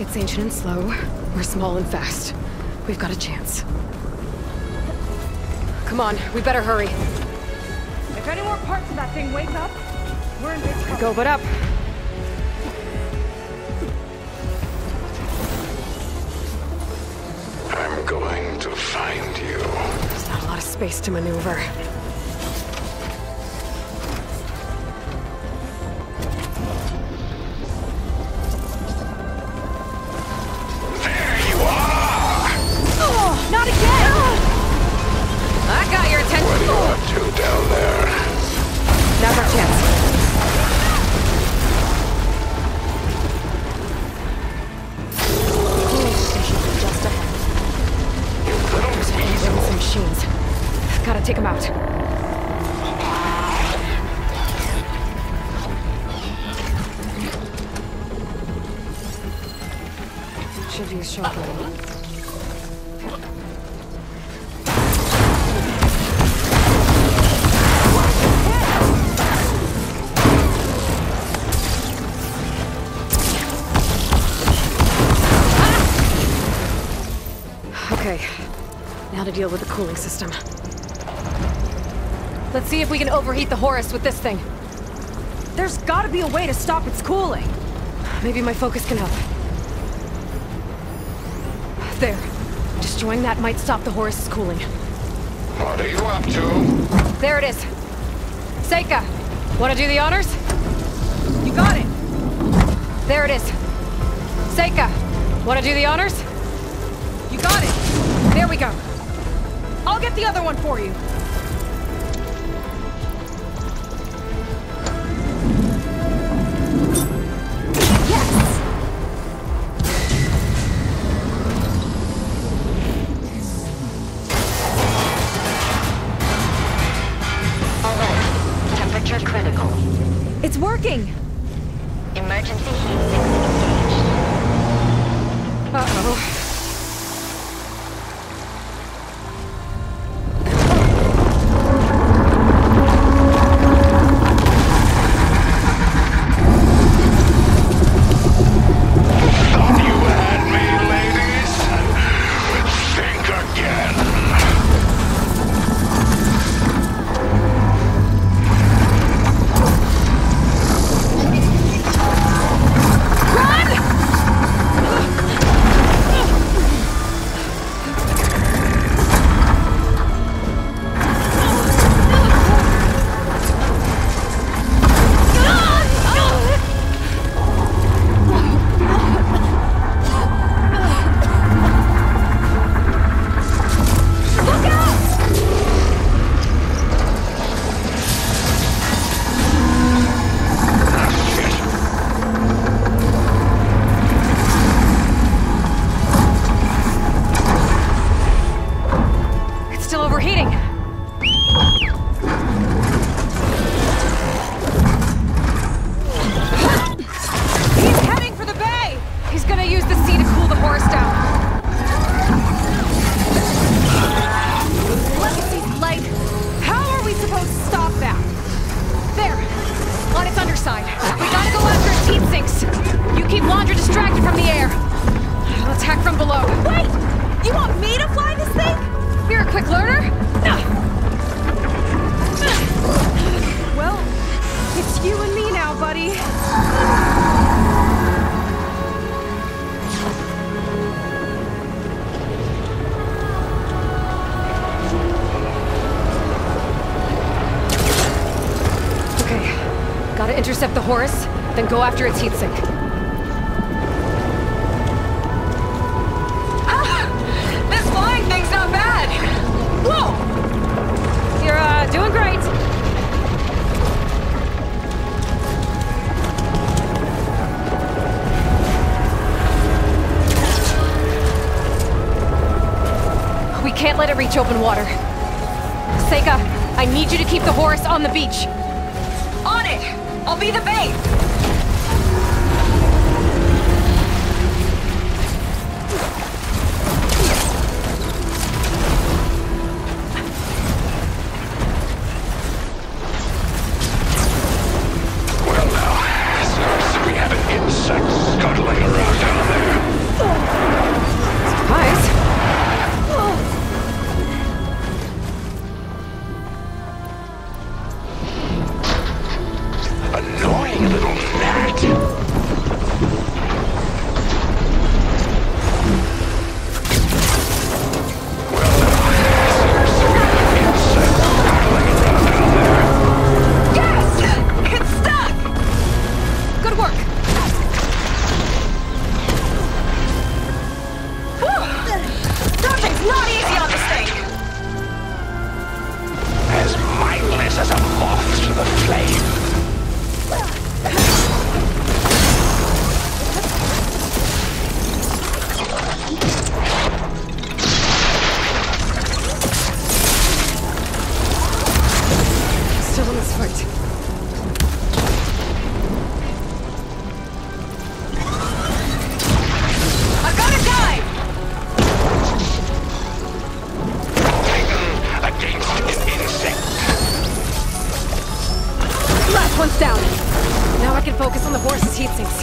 It's ancient and slow. We're small and fast. We've got a chance. Come on, we better hurry. If any more parts of that thing wake up, we're in big trouble. Go but up. I'm going to find you. There's not a lot of space to maneuver. There you are! Oh, not again! I got your attention. What are you up to down there? Now's our chance. Just ahead. There's some machines. Gotta take them out. Should use shotgun. Okay, now to deal with the cooling system. Let's see if we can overheat the Horus with this thing. There's gotta be a way to stop its cooling. Maybe my focus can help. There. Destroying that might stop the Horus's cooling. What are you up to? There it is. Seika, wanna do the honors? You got it. There it is. Seika, wanna do the honors? You got it. There we go. I'll get the other one for you. Yes! Alert. Temperature critical. It's working. Emergency heat engaged. Uh-oh. still overheating. He's heading for the bay! He's gonna use the sea to cool the horse down. Legacy's light. How are we supposed to stop that? There! On its underside. We gotta go after its heat sinks. You keep Londra distracted from the air. I'll attack from below. Wait! You want me to fly this thing? You're a quick learner? Well, it's you and me now, buddy. Okay. Gotta intercept the horse, then go after its heat sink. This flying thing's not bad! Whoa! You're, doing great. We can't let it reach open water. Seika, I need you to keep the horse on the beach. On it! I'll be the bait! Well now, so we have an insect scuttling around down there. Surprise. Annoying little gnat. Well now, so we have an insect scuttling around down there. Yes! It's stuck! Good work. Dodging's not easy on this thing! As mindless as a moth to the flame. Still on his foot. I've got a dive! Against an insect. Last one's down. Now I can focus on the horse's heat sinks.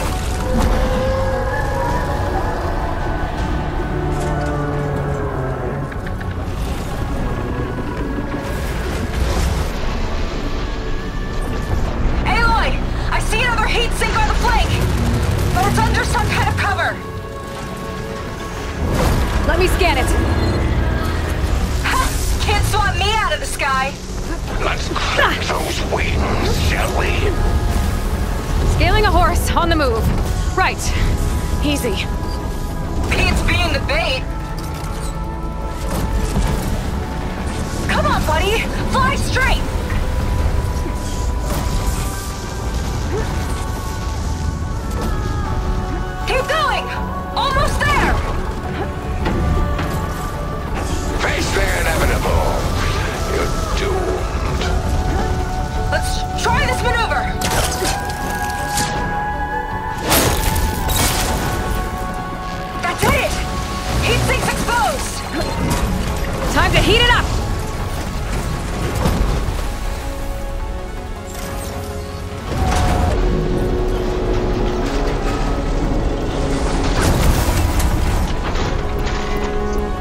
Aloy! I see another heat sink on the flank! But it's under some kind of cover! Let me scan it. Ha! Can't swat me out of the sky! Let's crack those wings, shall we? Scaling a horse on the move. Right. Easy. Beats being the bait! Come on, buddy! Fly straight! Keep going! Almost there! Face the inevitable. You're doomed. Let's try this maneuver! That's it! Heat sink's exposed! Time to heat it up!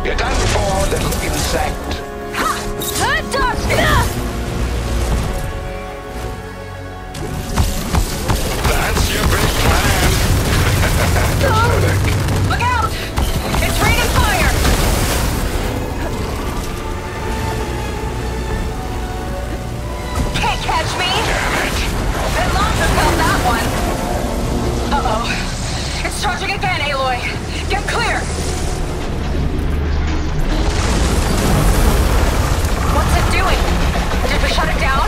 You're done for, little insect. That's your big plan. Look out! It's raining fire! Can't catch me! Damn it! Been long to felt that one. Uh-oh. It's charging again, Aloy. Get clear! What's it doing? Did we shut it down?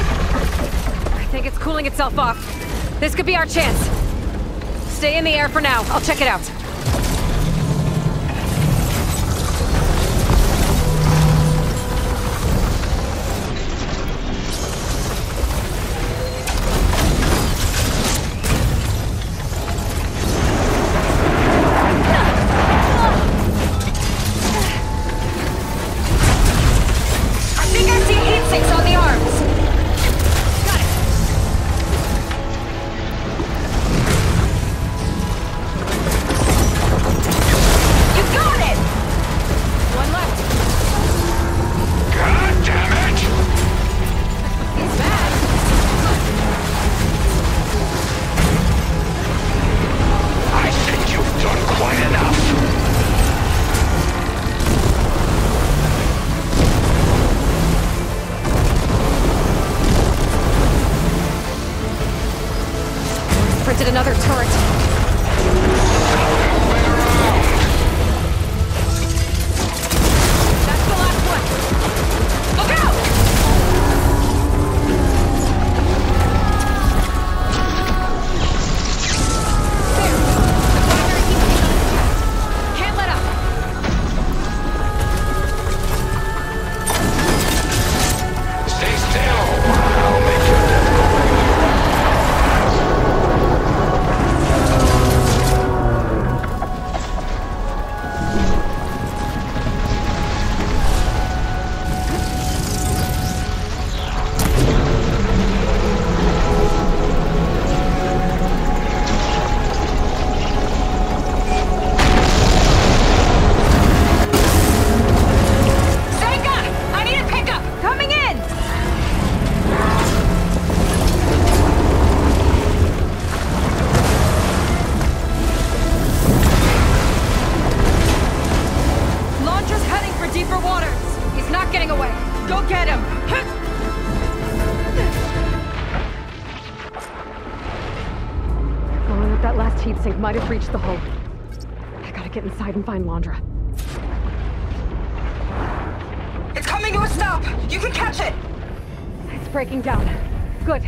I think it's cooling itself off. This could be our chance. Stay in the air for now. I'll check it out. busted another turret. That's the last one. Look out! Can't let up. Stay still. I'll make your death heatsink might have reached the hull. I gotta get inside and find Londra. It's coming to a stop! You can catch it! It's breaking down. Good.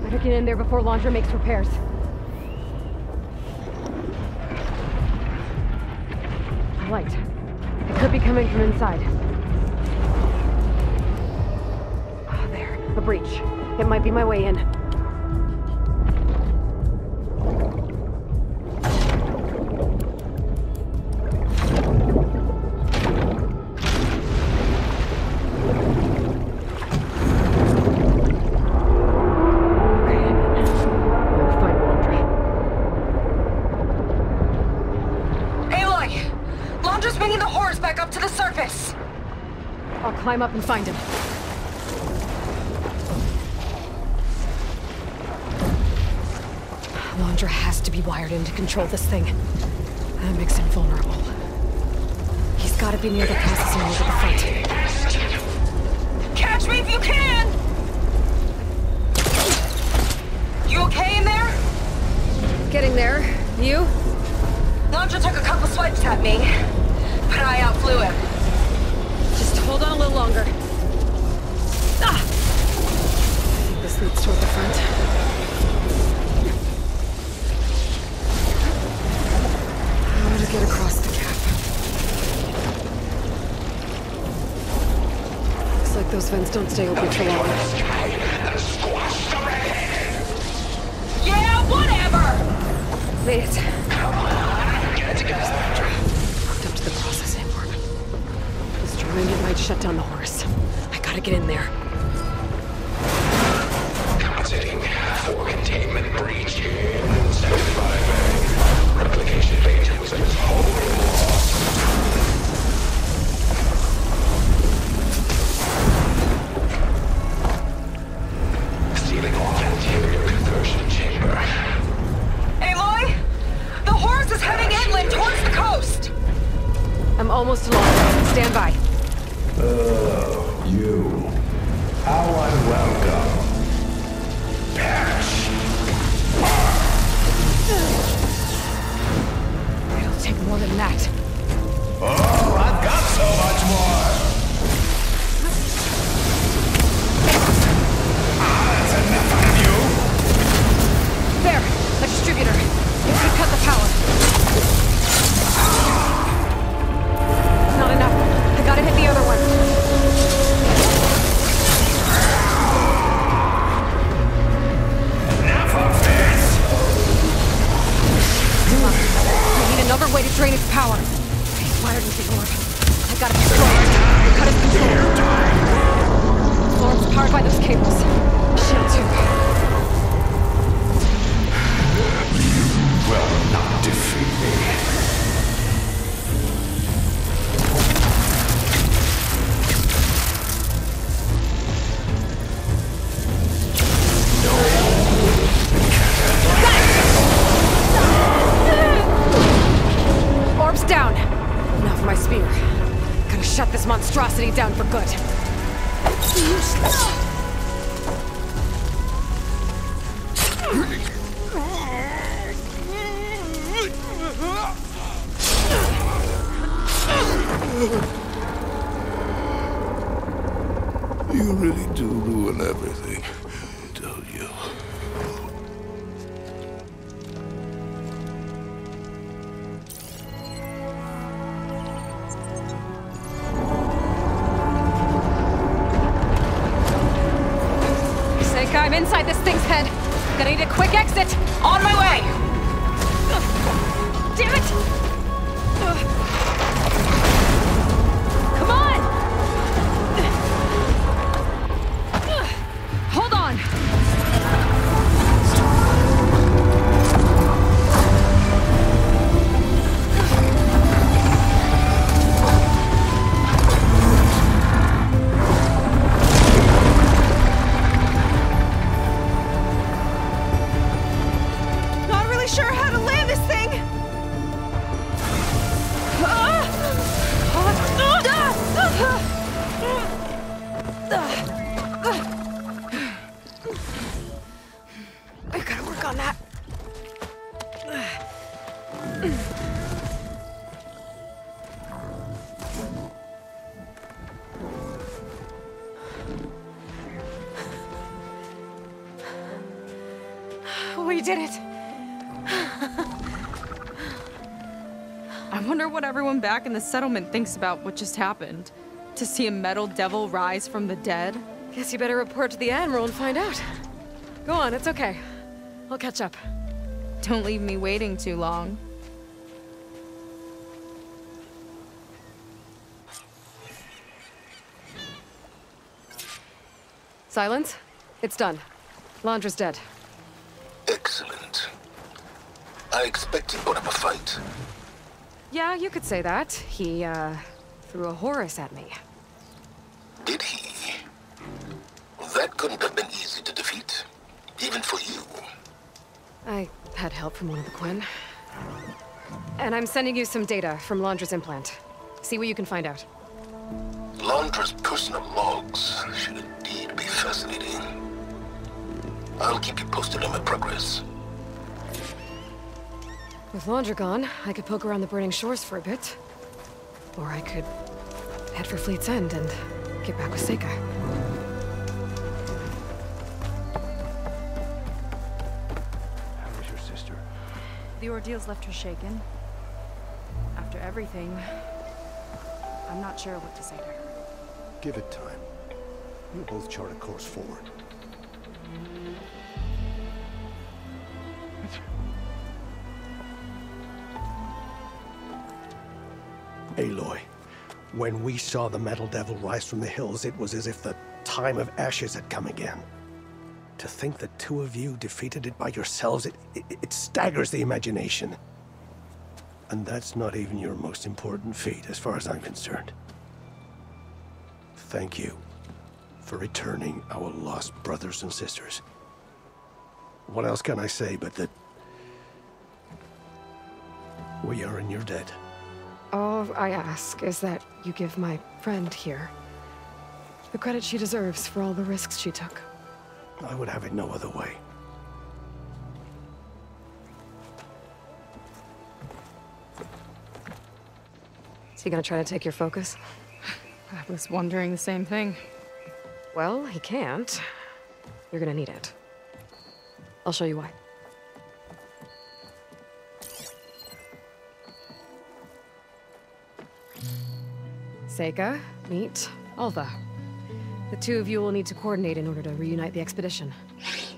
Better get in there before Londra makes repairs. A light. It could be coming from inside. Oh, there. A breach. It might be my way in. Climb up and find him. Londra has to be wired in to control this thing. That makes him vulnerable. He's gotta be near the processing unit at the front. Catch me if you can! You okay in there? Getting there. You? Londra took a couple swipes at me, but I outflew him. Just hold on a little longer. Ah! I think this leads toward the front. How to get across the gap. Looks like those vents don't stay open for long. Yeah, whatever! Made it. Come on, get it together. Hooked up to the processing warp. Destroying it might shut down the horse. I gotta get in there. Compensating for containment breach in 75A. Replication rate was a total loss. Sealing off anterior conversion chamber. Aloy! The horse is heading inland towards the coast! I'm almost along. Stand by. You. How unwelcome. Perish. It'll take more than that. Oh, I've got so much more. That's enough out of you. There! A distributor. It could cut the power. Not enough. I gotta hit the other one. Enough of this! Come on. I need another way to drain its power. He's wired into the orb. I gotta destroy it. Cut its control. The orb's powered by those cables. Shield tube. You will not defeat me. Orb's down. Now for my spear. Gotta shut this monstrosity down for good. Useless. You really do ruin everything, don't you? Seika, I'm inside this thing's head. Gonna need a quick exit. On my way! Damn it! Come on! Hold on! Not really sure how to land this thing! I gotta work on that. We did it. I wonder what everyone back in the settlement thinks about what just happened. To see a metal devil rise from the dead? Guess you better report to the Admiral and find out. Go on, it's okay. I'll catch up. Don't leave me waiting too long. Sylens? It's done. Londra's dead. Excellent. I expected more of a fight. Yeah, you could say that. He, threw a Horus at me. Did he? That couldn't have been easy to defeat, even for you. I had help from one of the Quinn. And I'm sending you some data from Londra's implant. See what you can find out. Londra's personal logs should indeed be fascinating. I'll keep you posted on my progress. With Londra gone, I could poke around the burning shores for a bit. Or I could head for Fleet's End and get back with Seika. How is your sister? The ordeal's left her shaken. After everything, I'm not sure what to say to her. Give it time. We'll both chart a course forward. Aloy, when we saw the metal devil rise from the hills, it was as if the time of ashes had come again. To think the two of you defeated it by yourselves, it staggers the imagination. And that's not even your most important feat, as far as I'm concerned. Thank you for returning our lost brothers and sisters. What else can I say but that we are in your debt? All I ask is that you give my friend here the credit she deserves for all the risks she took. I would have it no other way. Is he gonna try to take your focus? I was wondering the same thing. Well, he can't. You're gonna need it. I'll show you why. Seika, meet Alva. The two of you will need to coordinate in order to reunite the expedition.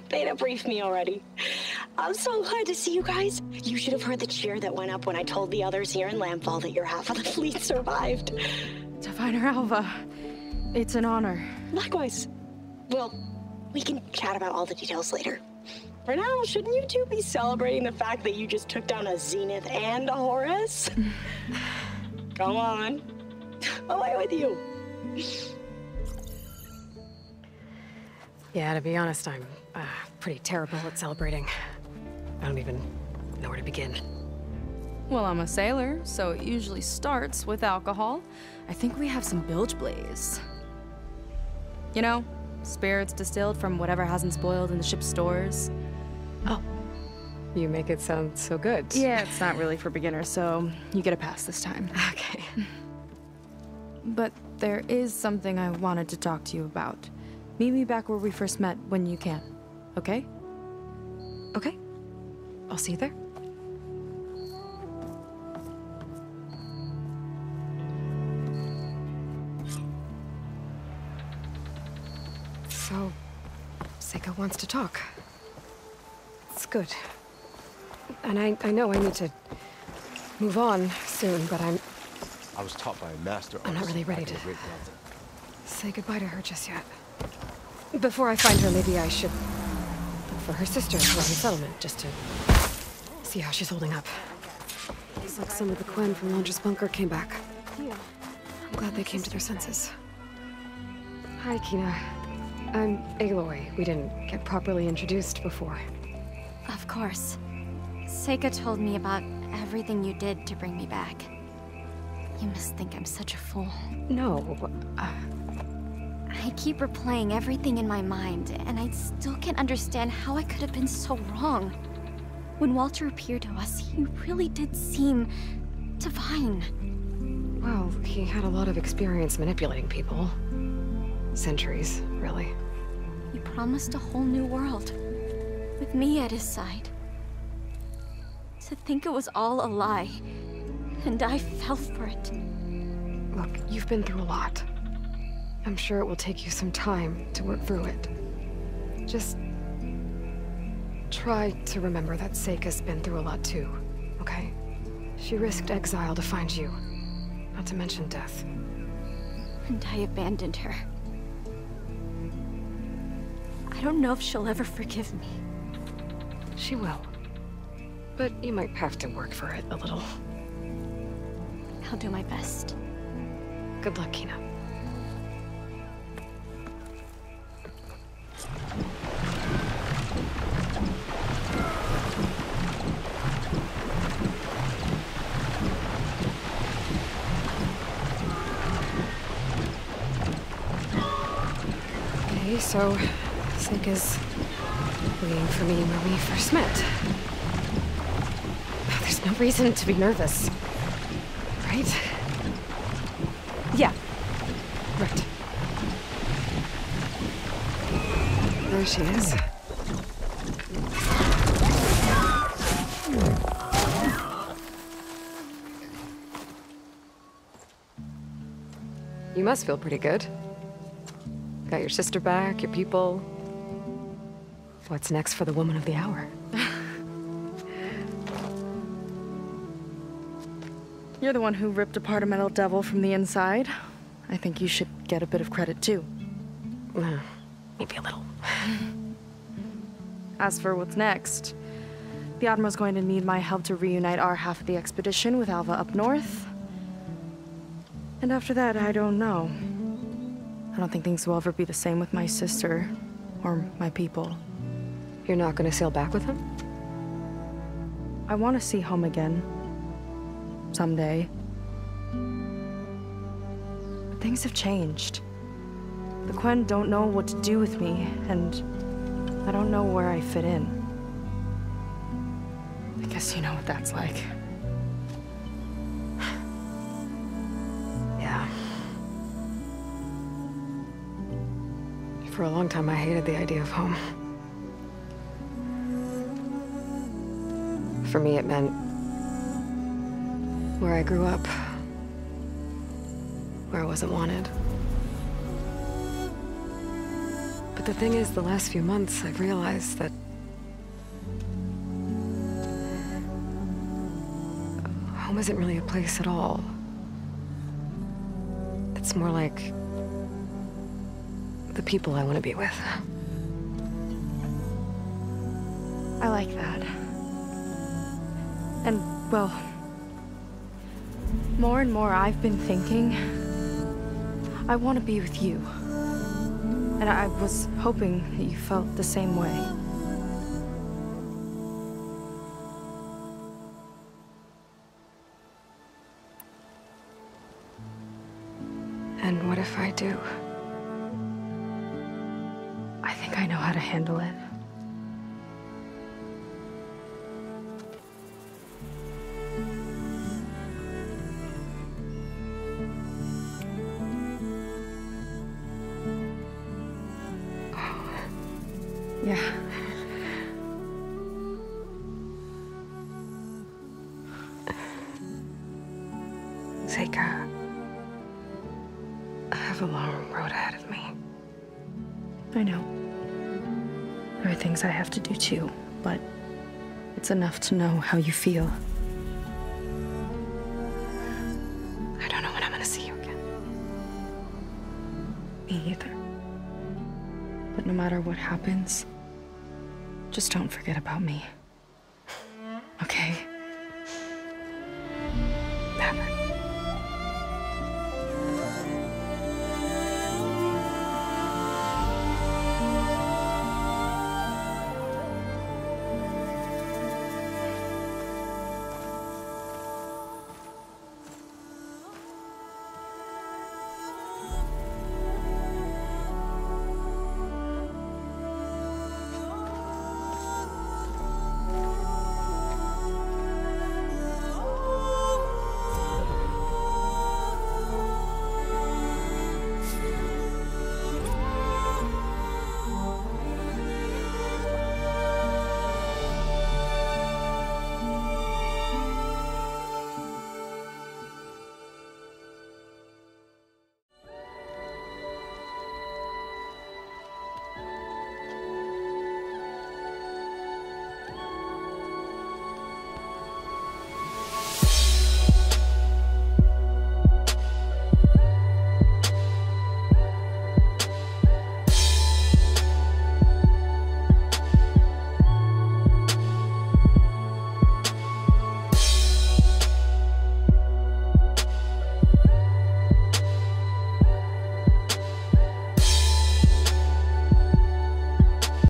Beta briefed me already. I'm so glad to see you guys. You should have heard the cheer that went up when I told the others here in Landfall that your half of the fleet survived. Diviner Alva, it's an honor. Likewise. Well, we can chat about all the details later. For now, shouldn't you two be celebrating the fact that you just took down a Zenith and a Horus? Come on. Away with you. Yeah, to be honest, I'm pretty terrible at celebrating. I don't even know where to begin. Well, I'm a sailor, so it usually starts with alcohol. I think we have some bilge blaze. You know, spirits distilled from whatever hasn't spoiled in the ship's stores. Oh. You make it sound so good. Yeah, it's not really for beginners, so you get a pass this time. Okay. But there is something I wanted to talk to you about. Meet me back where we first met when you can, okay? Okay. I'll see you there. So, Seika wants to talk. It's good. And I know I need to move on soon, but I was taught by a master. I'm not really ready to say goodbye to her just yet. Before I find her, maybe I should look for her sister around the settlement, just to see how she's holding up. Looks like some of the Quen from Londra's bunker came back. I'm glad they came to their senses. Hi, Kina. I'm Aloy. We didn't get properly introduced before. Of course. Seika told me about everything you did to bring me back. You must think I'm such a fool. No, I keep replaying everything in my mind, and I still can't understand how I could have been so wrong. When Walter appeared to us, he really did seem divine. Well, he had a lot of experience manipulating people. Centuries, really. He promised a whole new world, with me at his side. To think it was all a lie, and I fell for it. Look, you've been through a lot. I'm sure it will take you some time to work through it. Just try to remember that Seika's been through a lot too, okay? She risked exile to find you, not to mention death. And I abandoned her. I don't know if she'll ever forgive me. She will. But you might have to work for it a little. I'll do my best. Good luck, Kina. Okay, so Seika's waiting for me where we first met. There's no reason to be nervous, right? Yeah, right. There she is. You must feel pretty good. Got your sister back, your people. What's next for the woman of the hour? You're the one who ripped apart a metal devil from the inside. I think you should get a bit of credit, too. Maybe a little. As for what's next, the Admiral's going to need my help to reunite our half of the expedition with Alva up north. And after that, I don't know. I don't think things will ever be the same with my sister, or my people. You're not gonna sail back with him? I want to see home again. Someday. But things have changed. The Quen don't know what to do with me, and I don't know where I fit in. I guess you know what that's like. Yeah. For a long time, I hated the idea of home. For me, it meant where I grew up, where I wasn't wanted. But the thing is, the last few months, I've realized that home isn't really a place at all. It's more like the people I want to be with. I like that. And, well, more and more I've been thinking, I want to be with you. And I was hoping that you felt the same way. And what if I do? I think I know how to handle it. Yeah. Seika, I have a long road ahead of me. I know. There are things I have to do too, but it's enough to know how you feel. I don't know when I'm gonna see you again. Me either. But no matter what happens, just don't forget about me. Okay?